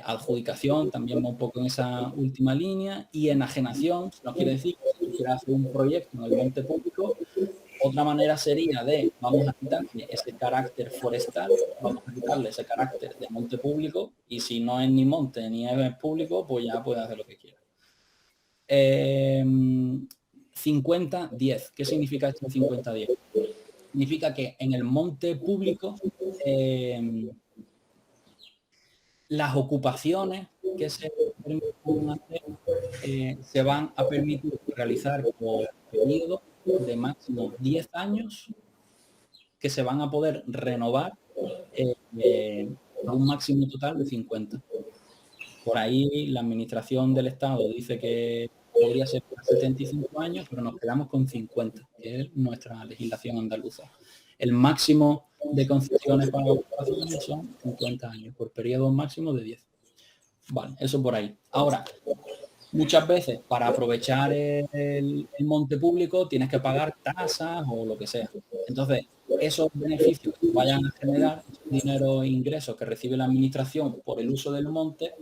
Adjudicación también va un poco en esa última línea. Y enajenación nos quiere decir que si tú quieres hacer un proyecto en el monte público, otra manera sería de, vamos a quitarle ese carácter forestal, vamos a quitarle ese carácter de monte público, y si no es ni monte ni es público, pues ya puede hacer lo que quiera. 50-10. ¿Qué significa esto de 50-10? Significa que en el monte público las ocupaciones que se permiten hacer se van a permitir realizar por periodo de máximo 10 años que se van a poder renovar a un máximo total de 50. Por ahí la administración del Estado dice que podría ser por 75 años, pero nos quedamos con 50, que es nuestra legislación andaluza. El máximo de concesiones para ocupaciones son 50 años, por periodos máximos de 10. Vale, eso por ahí. Ahora, muchas veces para aprovechar el monte público tienes que pagar tasas o lo que sea. Entonces, esos beneficios que vayan a generar, dinero e ingresos que recibe la administración por el uso del monte,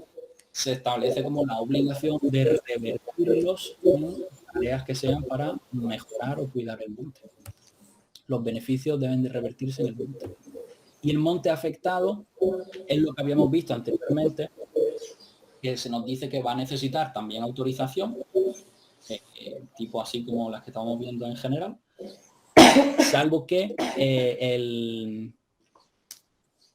se establece como la obligación de revertirlos en tareas que sean para mejorar o cuidar el monte. Los beneficios deben de revertirse en el monte. Y el monte afectado es lo que habíamos visto anteriormente, que se nos dice que va a necesitar también autorización, tipo así como las que estamos viendo en general, salvo que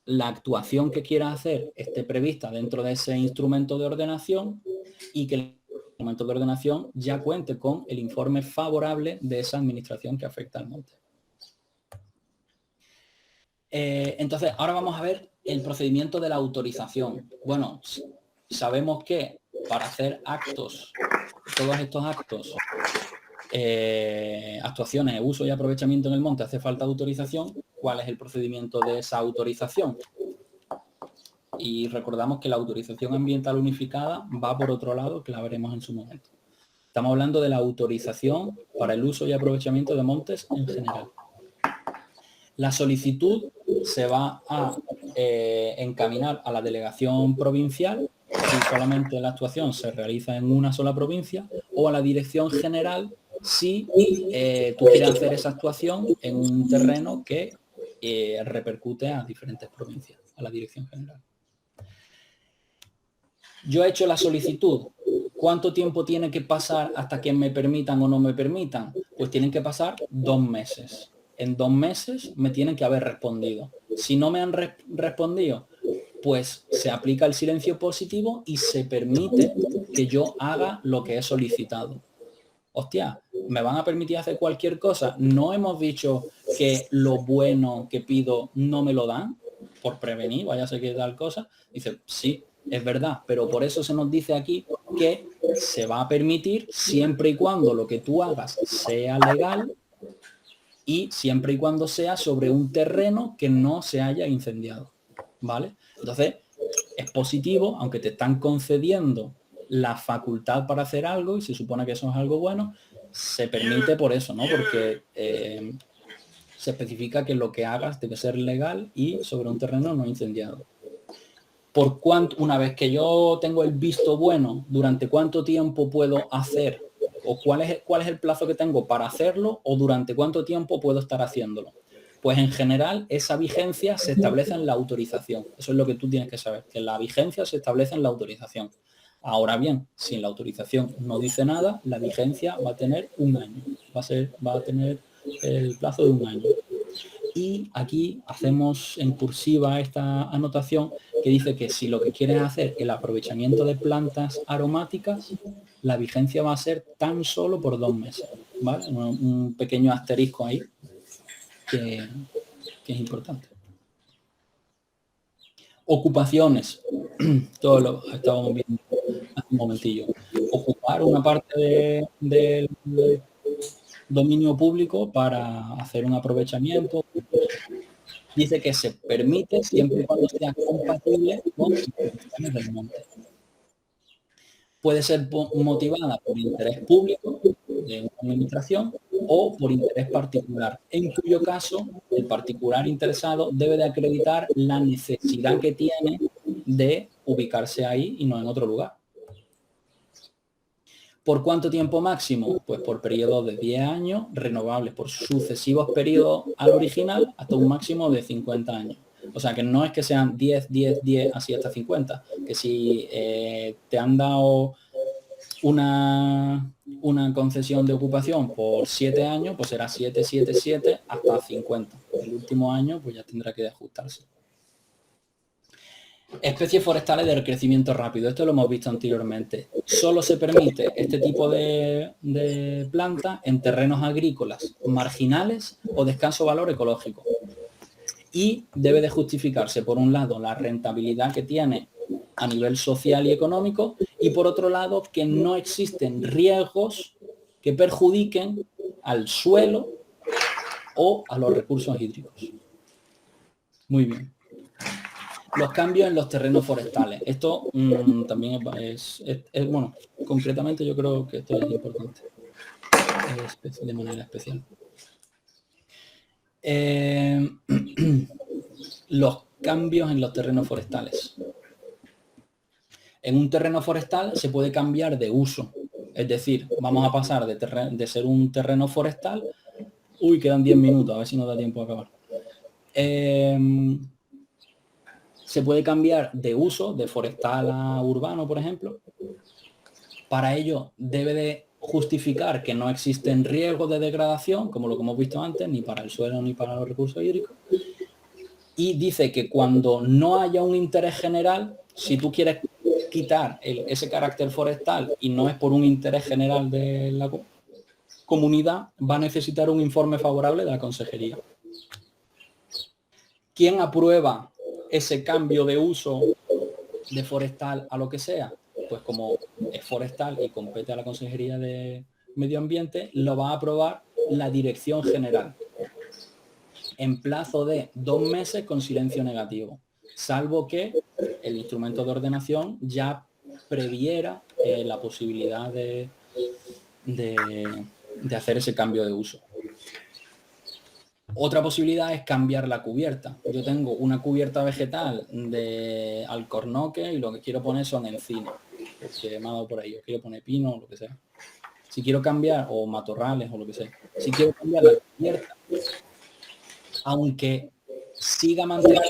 la actuación que quiera hacer esté prevista dentro de ese instrumento de ordenación y que el instrumento de ordenación ya cuente con el informe favorable de esa administración que afecta al monte. Entonces, ahora vamos a ver el procedimiento de la autorización. Bueno, sabemos que para hacer actos, todos estos actos, actuaciones de uso y aprovechamiento en el monte hace falta autorización. ¿Cuál es el procedimiento de esa autorización? Y recordamos que la autorización ambiental unificada va por otro lado, que la veremos en su momento. Estamos hablando de la autorización para el uso y aprovechamiento de montes en general. La solicitud se va a encaminar a la delegación provincial si solamente la actuación se realiza en una sola provincia, o a la dirección general si tú quieres hacer esa actuación en un terreno que repercute a diferentes provincias, a la dirección general. Yo he hecho la solicitud. ¿Cuánto tiempo tiene que pasar hasta que me permitan o no me permitan? Pues tienen que pasar 2 meses. En 2 meses me tienen que haber respondido. Si no me han respondido, pues se aplica el silencio positivo y se permite que yo haga lo que he solicitado. Hostia, ¿me van a permitir hacer cualquier cosa? ¿No hemos dicho que lo bueno que pido no me lo dan? Por prevenir, vaya a ser que tal cosa. Dice, sí, es verdad, pero por eso se nos dice aquí que se va a permitir siempre y cuando lo que tú hagas sea legal y siempre y cuando sea sobre un terreno que no se haya incendiado, ¿vale? Entonces, es positivo, aunque te están concediendo la facultad para hacer algo, y se supone que eso es algo bueno, se permite por eso, ¿no? Porque se especifica que lo que hagas debe ser legal y sobre un terreno no incendiado. Por cuánto, una vez que yo tengo el visto bueno, ¿durante cuánto tiempo puedo hacer? ¿O cuál es el plazo que tengo para hacerlo? ¿O durante cuánto tiempo puedo estar haciéndolo? Pues en general esa vigencia se establece en la autorización. Eso es lo que tú tienes que saber, que la vigencia se establece en la autorización. Ahora bien, si en la autorización no dice nada, la vigencia va a tener 1 año. Va a tener el plazo de 1 año. Y aquí hacemos en cursiva esta anotación que dice que si lo que quieres hacer el aprovechamiento de plantas aromáticas, la vigencia va a ser tan solo por 2 meses, ¿vale? Un pequeño asterisco ahí que es importante. Ocupaciones, todo lo estábamos viendo hace un momentillo. Ocupar una parte del dominio público para hacer un aprovechamiento. Dice que se permite siempre y cuando sea compatible con las condiciones del monte. Puede ser motivada por interés público de una administración o por interés particular, en cuyo caso el particular interesado debe de acreditar la necesidad que tiene de ubicarse ahí y no en otro lugar. ¿Por cuánto tiempo máximo? Pues por periodos de 10 años, renovables por sucesivos periodos al original, hasta un máximo de 50 años. O sea, que no es que sean 10, 10, 10, así hasta 50. Que si te han dado una concesión de ocupación por 7 años, pues será 7, 7, 7 hasta 50. El último año, pues ya tendrá que ajustarse. Especies forestales de crecimiento rápido. Esto lo hemos visto anteriormente. Solo se permite este tipo de plantas en terrenos agrícolas marginales o de escaso valor ecológico. y debe de justificarse, por un lado, la rentabilidad que tiene a nivel social y económico, y por otro lado, que no existen riesgos que perjudiquen al suelo o a los recursos hídricos. Muy bien. Los cambios en los terrenos forestales. Esto también es bueno, concretamente yo creo que esto es importante. De manera especial. Los cambios en los terrenos forestales. En un terreno forestal se puede cambiar de uso. Es decir, vamos a pasar de ser un terreno forestal... Uy, quedan 10 minutos, a ver si nos da tiempo a acabar. Se puede cambiar de uso, de forestal a urbano, por ejemplo. Para ello debe de justificar que no existen riesgos de degradación, como lo que hemos visto antes, ni para el suelo ni para los recursos hídricos. Y dice que cuando no haya un interés general, si tú quieres quitar ese carácter forestal y no es por un interés general de la comunidad, va a necesitar un informe favorable de la consejería. ¿Quién aprueba ese cambio de uso de forestal a lo que sea? Pues como es forestal y compete a la Consejería de Medio Ambiente, lo va a aprobar la Dirección General en plazo de 2 meses con silencio negativo, salvo que el instrumento de ordenación ya previera la posibilidad de hacer ese cambio de uso. Otra posibilidad es cambiar la cubierta. Yo tengo una cubierta vegetal de alcornoque y lo que quiero poner son encinas, porque me ha dado por ahí. Yo quiero poner pino o lo que sea. Si quiero cambiar, o matorrales o lo que sea. Si quiero cambiar la cubierta, aunque siga manteniendo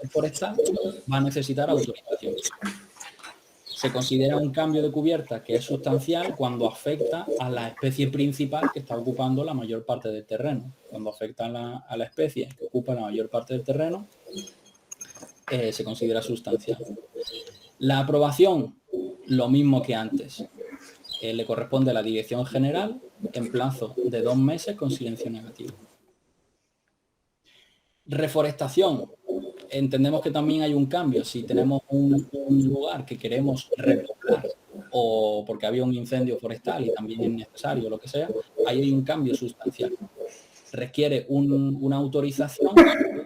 el forestal, va a necesitar autorización. Se considera un cambio de cubierta que es sustancial cuando afecta a la especie principal que está ocupando la mayor parte del terreno. Cuando afecta a la especie que ocupa la mayor parte del terreno, se considera sustancial. La aprobación, lo mismo que antes. Le corresponde a la Dirección General en plazo de 2 meses con silencio negativo. Reforestación. Entendemos que también hay un cambio. Si tenemos un lugar que queremos repoblar o porque había un incendio forestal y también es necesario, lo que sea, ahí hay un cambio sustancial. Requiere una autorización,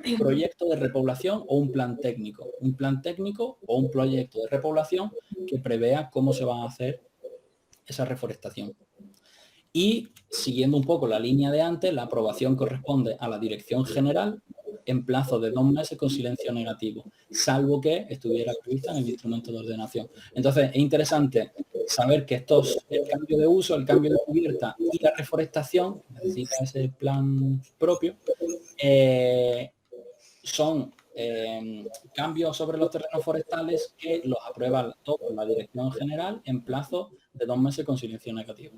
un proyecto de repoblación o un plan técnico. Un plan técnico o un proyecto de repoblación que prevea cómo se va a hacer esa reforestación. Y siguiendo un poco la línea de antes, la aprobación corresponde a la Dirección General en plazo de 2 meses con silencio negativo, salvo que estuviera prevista en el instrumento de ordenación. Entonces, es interesante saber que el cambio de uso, el cambio de cubierta y la reforestación, necesita ese plan propio, son cambios sobre los terrenos forestales que los aprueba todo la Dirección General en plazo de 2 meses con silencio negativo.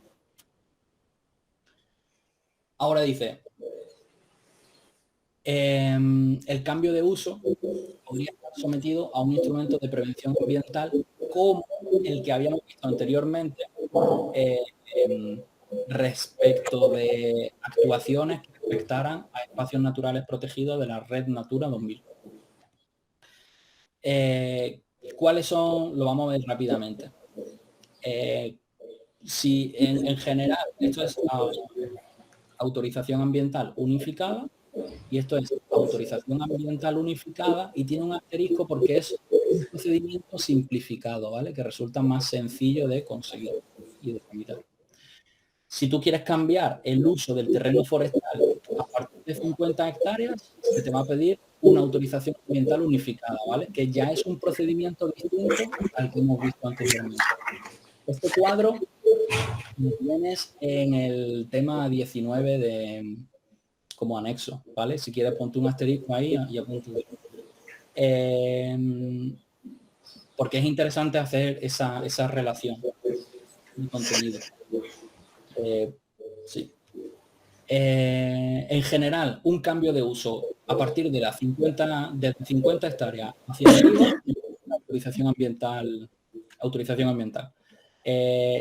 Ahora dice, el cambio de uso podría estar sometido a un instrumento de prevención ambiental como el que habíamos visto anteriormente respecto de actuaciones que afectaran a espacios naturales protegidos de la Red Natura 2000. ¿Cuáles son? Lo vamos a ver rápidamente. Si en general esto es autorización ambiental unificada, y esto es autorización ambiental unificada y tiene un asterisco porque es un procedimiento simplificado, ¿vale? Que resulta más sencillo de conseguir y de tramitar. Si tú quieres cambiar el uso del terreno forestal a partir de 50 hectáreas, se te va a pedir una autorización ambiental unificada, ¿vale? Que ya es un procedimiento distinto al que hemos visto anteriormente. Este cuadro lo tienes en el tema 19 de como anexo, ¿vale? Si quieres ponte un asterisco ahí y apunto. Porque es interesante hacer esa relación de contenido. Sí. En general, un cambio de uso a partir de las 50 hectáreas hacia arriba, autorización ambiental.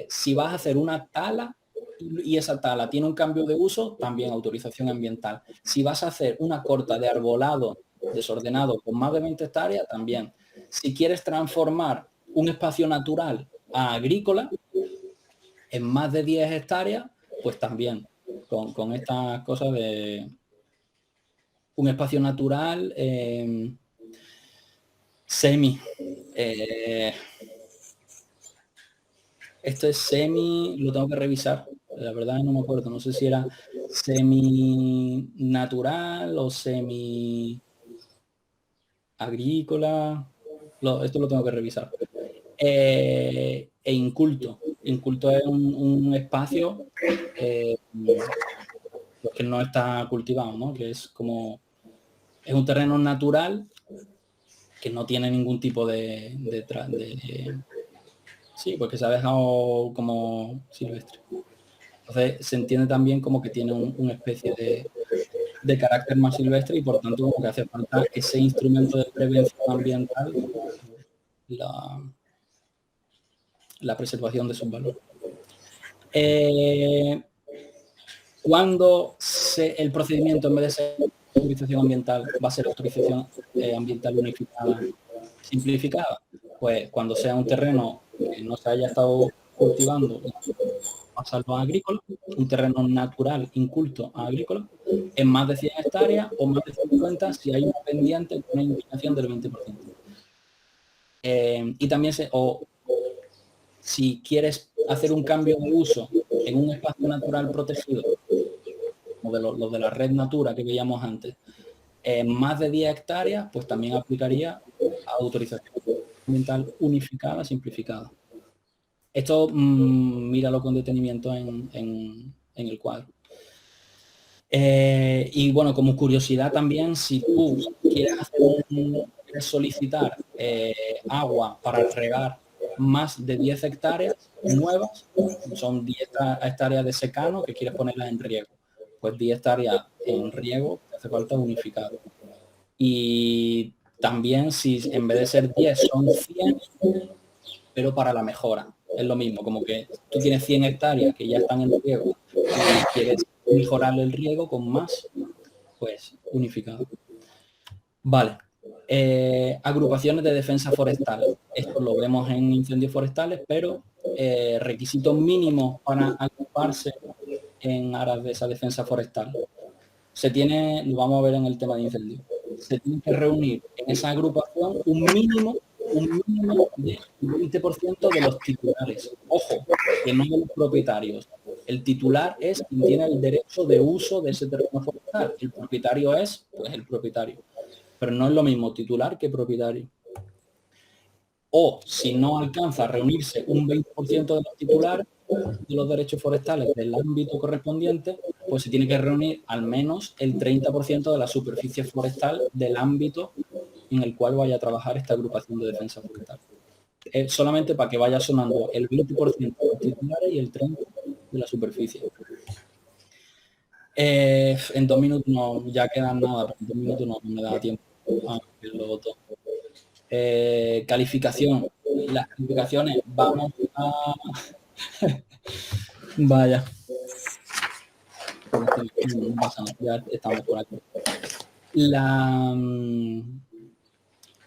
Si vas a hacer una tala, y esa tala tiene un cambio de uso, también autorización ambiental. Si vas a hacer una corta de arbolado desordenado con más de 20 hectáreas, también. Si quieres transformar un espacio natural a agrícola en más de 10 hectáreas, pues también con estas cosas de un espacio natural semi. Esto es semi, lo tengo que revisar. La verdad no me acuerdo, no sé si era semi natural o semi agrícola. Esto lo tengo que revisar. E inculto. Inculto es un espacio pues que no está cultivado, ¿no? Que es como es un terreno natural que no tiene ningún tipo de sí, porque se ha dejado como silvestre. Entonces se entiende también como que tiene una especie de carácter más silvestre y por tanto como que hace falta ese instrumento de prevención ambiental, la preservación de sus valores. Cuando el procedimiento, en vez de ser autorización ambiental, va a ser autorización ambiental unificada, simplificada, pues cuando sea un terreno que no se haya estado cultivando, pasarlo a agrícola, un terreno natural inculto a agrícola, en más de 100 hectáreas o más de 50 si hay una pendiente con una inclinación del 20%. Y también si quieres hacer un cambio de uso en un espacio natural protegido, como los de la red Natura que veíamos antes, en más de 10 hectáreas, pues también aplicaría a autorización ambiental unificada, simplificada. Esto míralo con detenimiento en el cuadro. Y bueno, como curiosidad también, si tú quieres solicitar agua para regar más de 10 hectáreas nuevas, son 10 hectáreas de secano que quieres ponerlas en riego, pues 10 hectáreas en riego hace falta unificado. Y también si en vez de ser 10 son 100, pero para la mejora. Es lo mismo, como que tú tienes 100 hectáreas que ya están en riego y quieres mejorar el riego con más, pues unificado. Vale. Agrupaciones de defensa forestal. Esto lo vemos en incendios forestales, pero requisitos mínimos para agruparse en aras de esa defensa forestal. Lo vamos a ver en el tema de incendios. Se tiene que reunir en esa agrupación un mínimo del 20% de los titulares. Ojo, que no de los propietarios. El titular es quien tiene el derecho de uso de ese terreno forestal. El propietario es, pues, el propietario. Pero no es lo mismo titular que propietario. O si no alcanza a reunirse un 20% de los titulares de los derechos forestales del ámbito correspondiente, pues se tiene que reunir al menos el 30% de la superficie forestal del ámbito en el cual vaya a trabajar esta agrupación de defensa forestal. Solamente para que vaya sonando el 20% de los titulares y el 30% de la superficie. En 2 minutos no, ya quedan nada, pero en 2 minutos no me da tiempo a verlo todo. Calificación. Las calificaciones vamos a... Vaya. Ya estamos por aquí.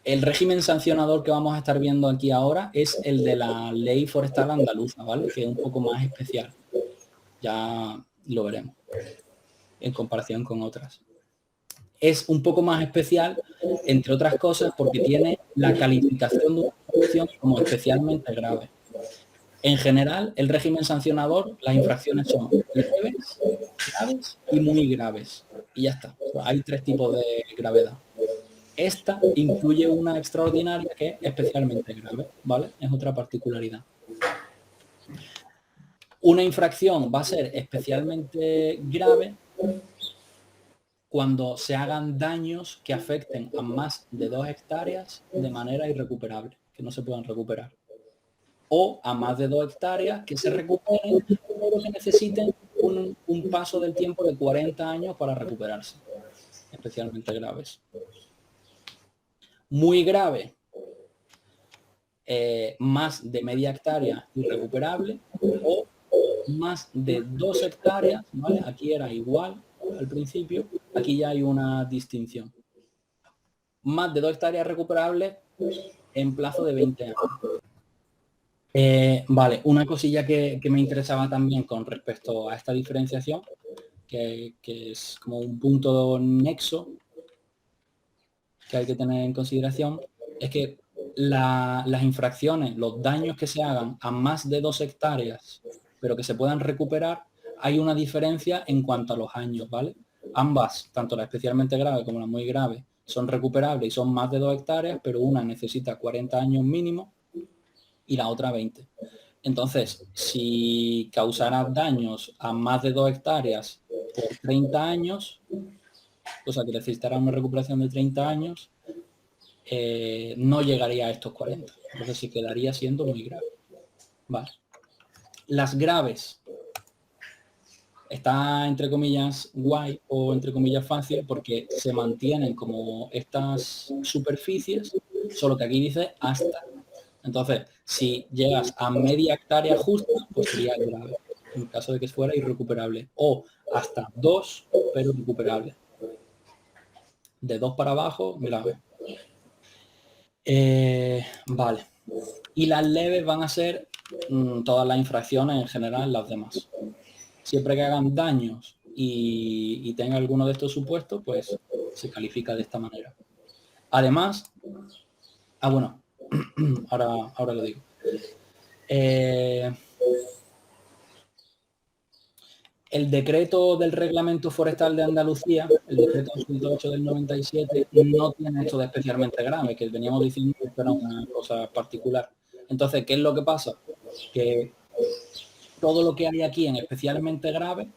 El régimen sancionador que vamos a estar viendo aquí ahora es el de la ley forestal andaluza, ¿vale? Que es un poco más especial. Ya lo veremos en comparación con otras. Es un poco más especial, entre otras cosas, porque tiene la calificación de una infracción como especialmente grave. En general, el régimen sancionador, las infracciones son leves, graves y muy graves. Y ya está. Hay 3 tipos de gravedad. Esta incluye una extraordinaria que es especialmente grave, ¿vale? Es otra particularidad. Una infracción va a ser especialmente grave cuando se hagan daños que afecten a más de 2 hectáreas de manera irrecuperable, que no se puedan recuperar. O a más de 2 hectáreas que se recuperen, pero que necesiten un paso del tiempo de 40 años para recuperarse. Especialmente graves. Muy grave, más de media hectárea irrecuperable, o más de 2 hectáreas, ¿vale? Aquí era igual al principio, aquí ya hay una distinción. Más de 2 hectáreas recuperables en plazo de 20 años. Vale, una cosilla que me interesaba también con respecto a esta diferenciación, que es como un punto nexo que hay que tener en consideración, es que las infracciones, los daños que se hagan a más de 2 hectáreas, pero que se puedan recuperar, hay una diferencia en cuanto a los años, ¿vale? Ambas, tanto la especialmente grave como la muy grave, son recuperables y son más de 2 hectáreas, pero una necesita 40 años mínimo y la otra 20. Entonces, si causaras daños a más de 2 hectáreas por 30 años, o sea que necesitará una recuperación de 30 años, no llegaría a estos 40. Entonces se quedaría siendo muy grave. Vale. Las graves está entre comillas guay o entre comillas fácil porque se mantienen como estas superficies, solo que aquí dice hasta. Entonces, si llegas a media hectárea justa, pues sería grave, en caso de que fuera irrecuperable. O hasta 2, pero recuperable. De 2 para abajo, grave. Vale. Y las leves van a ser todas las infracciones en general, las demás. Siempre que hagan daños y tenga alguno de estos supuestos, pues se califica de esta manera. Además, bueno, ahora lo digo. El decreto del Reglamento Forestal de Andalucía, el decreto 108 del 97, no tiene esto de especialmente grave, que veníamos diciendo que esto era una cosa particular. Entonces, ¿qué es lo que pasa? Que todo lo que hay aquí en especialmente grave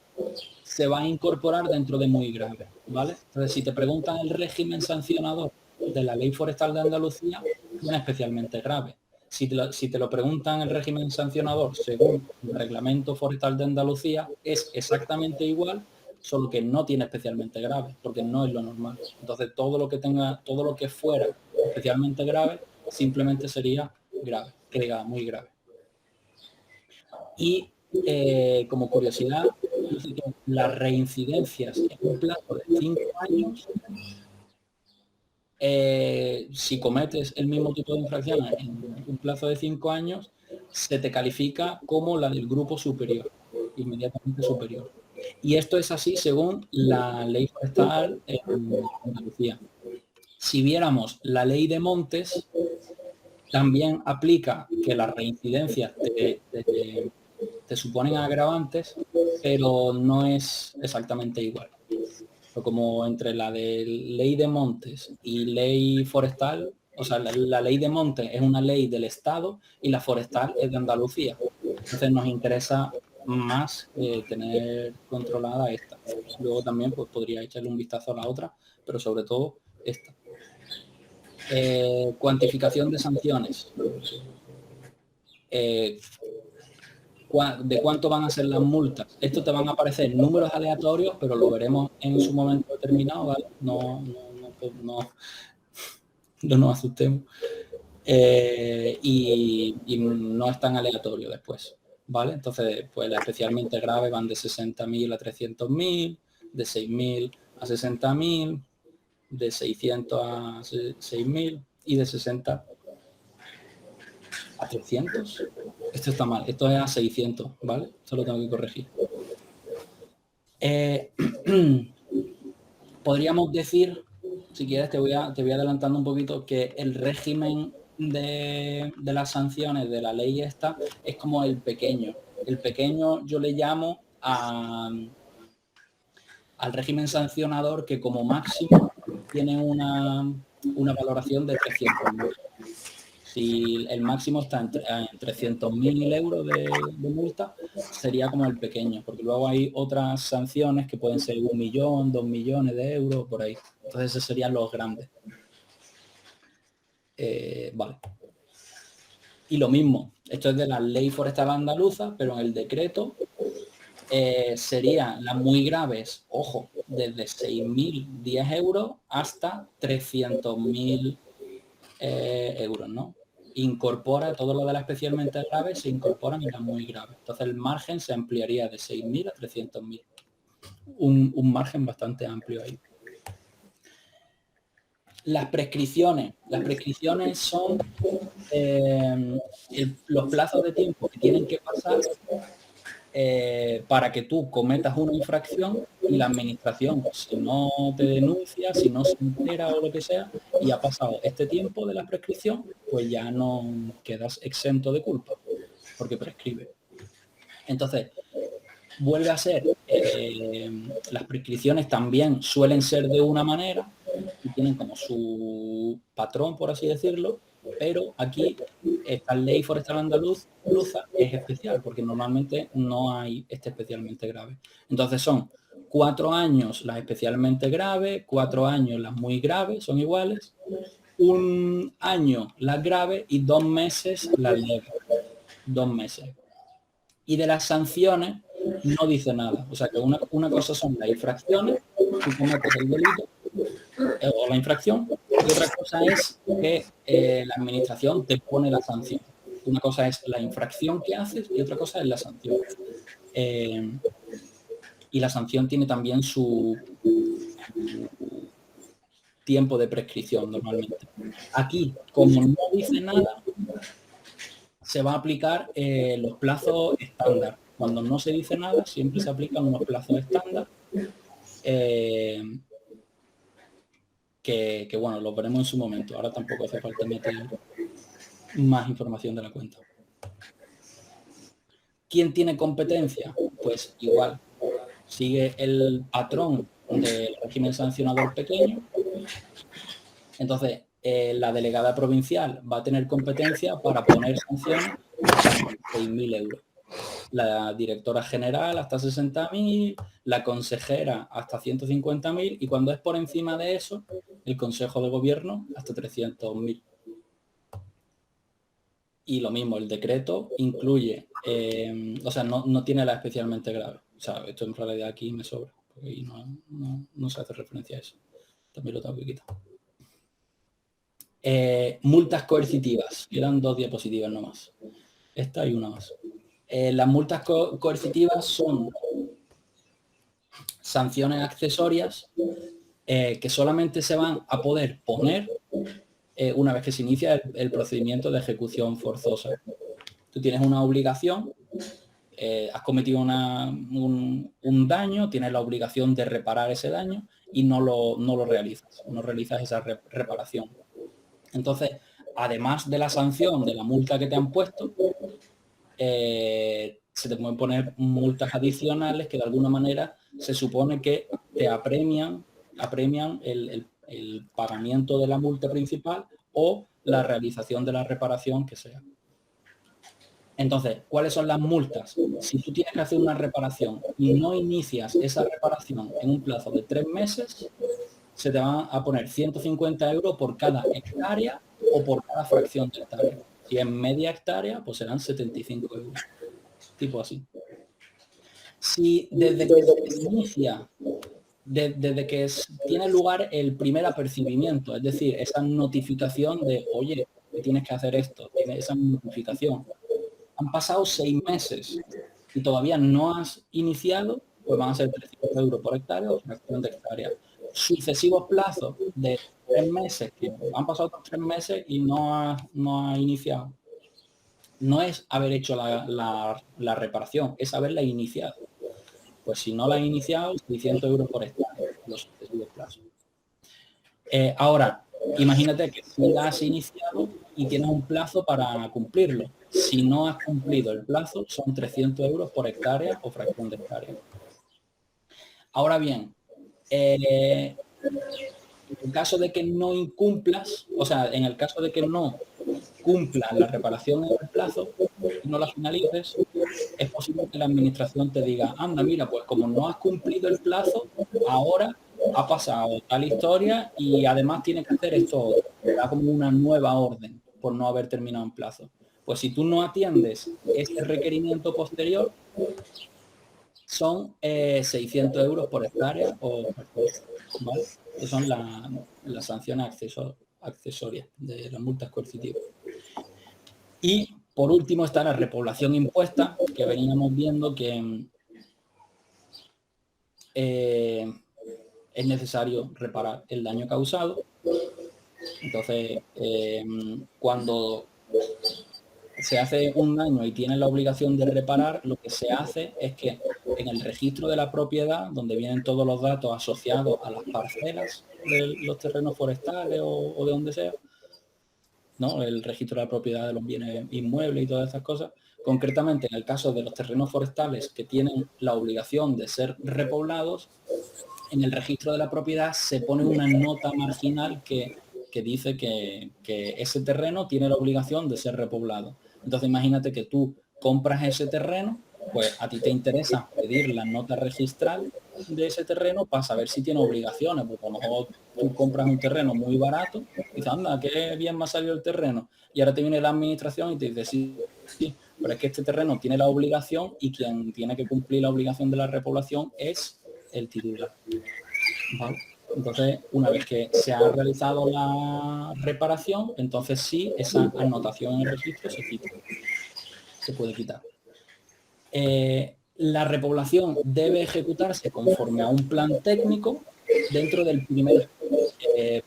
se va a incorporar dentro de muy grave, ¿vale? Entonces, si te preguntan el régimen sancionador de la Ley Forestal de Andalucía, tiene especialmente grave. Si te lo preguntan el régimen sancionador según el Reglamento Forestal de Andalucía, es exactamente igual, solo que no tiene especialmente grave, porque no es lo normal. Entonces, todo lo que fuera especialmente grave, simplemente sería grave, que diga muy grave. Y como curiosidad, dice que las reincidencias en un plazo de 5 años, si cometes el mismo tipo de infracciones en un plazo de 5 años, se te califica como la del grupo superior, inmediatamente superior. Y esto es así según la ley forestal en Andalucía. Si viéramos la ley de montes, también aplica que las reincidencias te suponen agravantes, pero no es exactamente igual. Pero como entre la de ley de montes y ley forestal, o sea, la ley de montes es una ley del Estado y la forestal es de Andalucía. Entonces nos interesa más tener controlada esta. Luego también pues, podría echarle un vistazo a la otra, pero sobre todo esta. Cuantificación de sanciones. De cuánto van a ser las multas. Esto te van a aparecer números aleatorios, pero lo veremos en su momento determinado, ¿vale? No nos asustemos. Y no es tan aleatorio después, ¿vale? Entonces, pues la especialmente grave van de 60.000 a 300.000, de 6.000 a 60.000, de 600 a 6.000 y de 60 a 300. Esto está mal, esto es a 600, ¿vale? Esto lo tengo que corregir. Podríamos decir, si quieres te voy adelantando un poquito, que el régimen de las sanciones de la ley esta es como el pequeño. El pequeño yo le llamo al régimen sancionador que como máximo tiene una valoración de 300.000. Si el máximo está en 300.000 euros de multa, sería como el pequeño, porque luego hay otras sanciones que pueden ser 1 millón, 2 millones de euros, por ahí. Entonces esos serían los grandes. Vale. Y lo mismo, esto es de la ley forestal andaluza, pero en el decreto serían las muy graves, ojo, desde 6.010 euros hasta 300.000 euros, ¿no? incorpora todo lo de la especialmente grave, se incorporan en la muy grave. Entonces el margen se ampliaría de 6.000 a 300.000. Un margen bastante amplio ahí. Las prescripciones son los plazos de tiempo que tienen que pasar para que tú cometas una infracción y la administración, si no te denuncia, si no se entera o lo que sea, y ha pasado este tiempo de la prescripción, pues ya no quedas exento de culpa, porque prescribe. Entonces, vuelve a ser, las prescripciones también suelen ser de una manera y tienen como su patrón, por así decirlo, pero aquí esta ley forestal andaluza es especial porque normalmente no hay este especialmente grave. Entonces son 4 años las especialmente graves, 4 años las muy graves, son iguales, 1 año las graves y 2 meses las leves. 2 meses. Y de las sanciones no dice nada. O sea que una cosa son las infracciones, tú cometes el delito o la infracción, y otra cosa es que la administración te pone la sanción. Una cosa es la infracción que haces y otra cosa es la sanción. Y la sanción tiene también su tiempo de prescripción normalmente. Aquí, como no dice nada, se va a aplicar los plazos estándar. Cuando no se dice nada, siempre se aplican unos plazos estándar que bueno, los veremos en su momento. Ahora tampoco hace falta meter más información de la cuenta. ¿Quién tiene competencia? Pues igual, sigue el patrón del régimen sancionador pequeño. Entonces, la delegada provincial va a tener competencia para poner sanciones hasta 6.000 euros. La directora general hasta 60.000, la consejera hasta 150.000 y cuando es por encima de eso, el Consejo de Gobierno hasta 300.000. Y lo mismo, el decreto incluye, o sea, no tiene la especialmente grave. O sea, esto en realidad aquí me sobra, porque ahí no se hace referencia a eso. También lo tengo que quitar. Multas coercitivas. Quedan 2 diapositivas nomás. Esta y una más. Las multas coercitivas son sanciones accesorias que solamente se van a poder poner una vez que se inicia el procedimiento de ejecución forzosa. Tú tienes una obligación, has cometido un daño, tienes la obligación de reparar ese daño y no lo realizas, no realizas esa reparación. Entonces, además de la sanción, de la multa que te han puesto, se te pueden poner multas adicionales que de alguna manera se supone que te apremian el pagamiento de la multa principal o la realización de la reparación que sea. Entonces, ¿cuáles son las multas? Si tú tienes que hacer una reparación y no inicias esa reparación en un plazo de 3 meses, se te van a poner 150 euros por cada hectárea o por cada fracción de hectárea. Si es media hectárea, pues serán 75 euros. Tipo así. Si desde que se inicia, desde que tiene lugar el primer apercibimiento, es decir, esa notificación de, oye, que tienes que hacer esto, tiene esa notificación, han pasado 6 meses y todavía no has iniciado, pues van a ser 300 euros por hectárea o fracción de hectárea. Sucesivos plazos de 3 meses, que han pasado 3 meses y no ha iniciado. No es haber hecho la reparación, es haberla iniciado. Pues si no la has iniciado, 600 euros por hectárea, los sucesivos plazos. Ahora, imagínate que si la has iniciado y tienes un plazo para cumplirlo. Si no has cumplido el plazo, son 300 euros por hectárea o fracción de hectárea. Ahora bien, en el caso de que no incumplas, o sea, en el caso de que no cumplas la reparación en el plazo y no la finalices, es posible que la administración te diga, anda, mira, pues como no has cumplido el plazo, ahora ha pasado tal historia y además tienes que hacer esto otro. Te da como una nueva orden por no haber terminado en plazo. Pues si tú no atiendes este requerimiento posterior, son 600 euros por hectárea o ¿vale? Esas son las sanciones accesorias de las multas coercitivas. Y por último está la repoblación impuesta, que veníamos viendo que es necesario reparar el daño causado. Entonces, cuando se hace un daño y tiene la obligación de reparar, lo que se hace es que en el registro de la propiedad, donde vienen todos los datos asociados a las parcelas de los terrenos forestales o de donde sea, ¿no? El registro de la propiedad de los bienes inmuebles y todas estas cosas, concretamente en el caso de los terrenos forestales que tienen la obligación de ser repoblados, en el registro de la propiedad se pone una nota marginal que dice que ese terreno tiene la obligación de ser repoblado. Entonces imagínate que tú compras ese terreno, pues a ti te interesa pedir la nota registral de ese terreno para saber si tiene obligaciones, porque a lo mejor tú compras un terreno muy barato y dices, anda, qué bien me ha salido el terreno, y ahora te viene la administración y te dice, sí, pero es que este terreno tiene la obligación y quien tiene que cumplir la obligación de la repoblación es el titular. ¿Vale? Entonces, una vez que se ha realizado la reparación, entonces sí, esa anotación en el registro se quita. Se puede quitar. La repoblación debe ejecutarse conforme a un plan técnico dentro del primer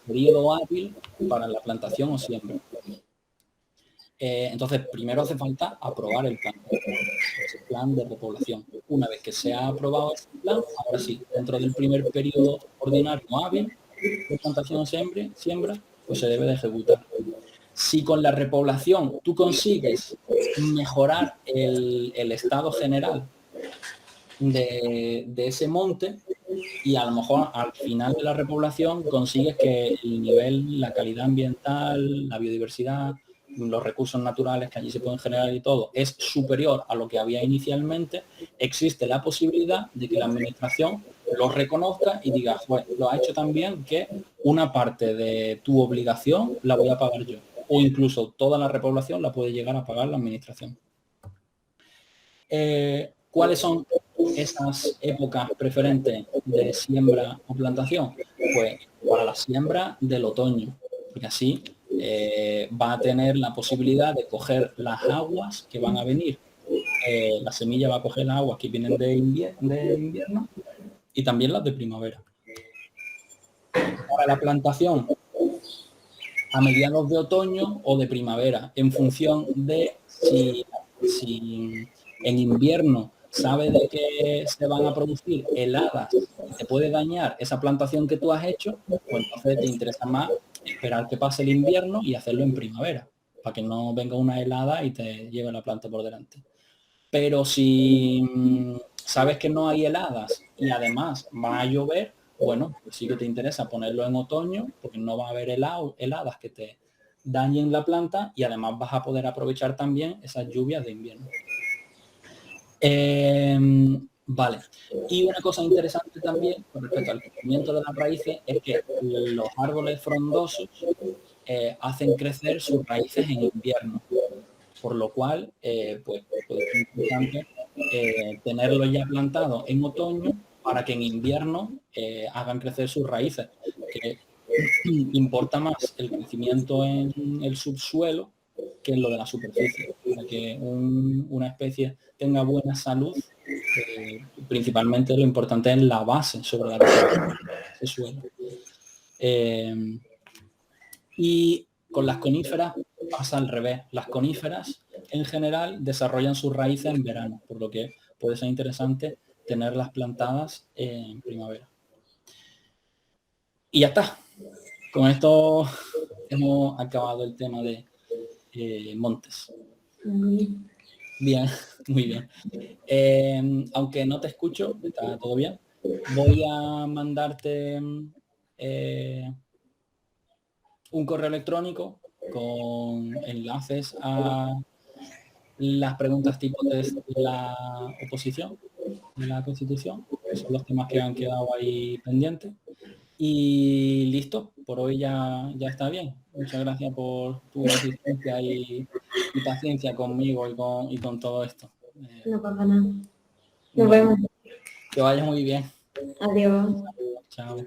periodo hábil para la plantación o siembra. Entonces, primero hace falta aprobar el plan de repoblación. Una vez que se ha aprobado ese plan, ahora sí, dentro del primer periodo ordinario hábil de plantación o siembra, pues se debe de ejecutar. Si con la repoblación tú consigues mejorar el estado general de ese monte, y a lo mejor al final de la repoblación consigues que el nivel, la calidad ambiental, la biodiversidad, los recursos naturales que allí se pueden generar y todo, es superior a lo que había inicialmente, existe la posibilidad de que la administración lo reconozca y diga, pues lo ha hecho tan bien que una parte de tu obligación la voy a pagar yo. O incluso toda la repoblación la puede llegar a pagar la administración. ¿Cuáles son esas épocas preferentes de siembra o plantación? Pues para la siembra del otoño, porque así va a tener la posibilidad de coger las aguas que van a venir. La semilla va a coger las aguas que vienen de invierno y también las de primavera. Para la plantación, a mediados de otoño o de primavera, en función de si en invierno sabe de que se van a producir heladas y te puede dañar esa plantación que tú has hecho, pues entonces te interesa más esperar que pase el invierno y hacerlo en primavera, para que no venga una helada y te lleve la planta por delante. Pero si sabes que no hay heladas y además va a llover, bueno, pues sí que te interesa ponerlo en otoño, porque no va a haber heladas que te dañen la planta y además vas a poder aprovechar también esas lluvias de invierno. Vale. Y una cosa interesante también con respecto al crecimiento de las raíces es que los árboles frondosos hacen crecer sus raíces en invierno, por lo cual pues puede ser importante tenerlo ya plantado en otoño para que en invierno hagan crecer sus raíces, que importa más el crecimiento en el subsuelo que en lo de la superficie, para que una especie tenga buena salud. Principalmente lo importante es la base sobre la que se suelo. Y con las coníferas pasa al revés. Las coníferas en general desarrollan sus raíces en verano, por lo que puede ser interesante tenerlas plantadas en primavera. Y ya está. Con esto hemos acabado el tema de montes. Bien, muy bien. Aunque no te escucho, está todo bien. Voy a mandarte un correo electrónico con enlaces a las preguntas tipo de la oposición de la Constitución, que son los temas que han quedado ahí pendientes. Y listo, por hoy ya está bien. Muchas gracias por tu asistencia y paciencia conmigo y con todo esto. No pasa nada. Nos vemos. Que vaya muy bien. Adiós. Chao.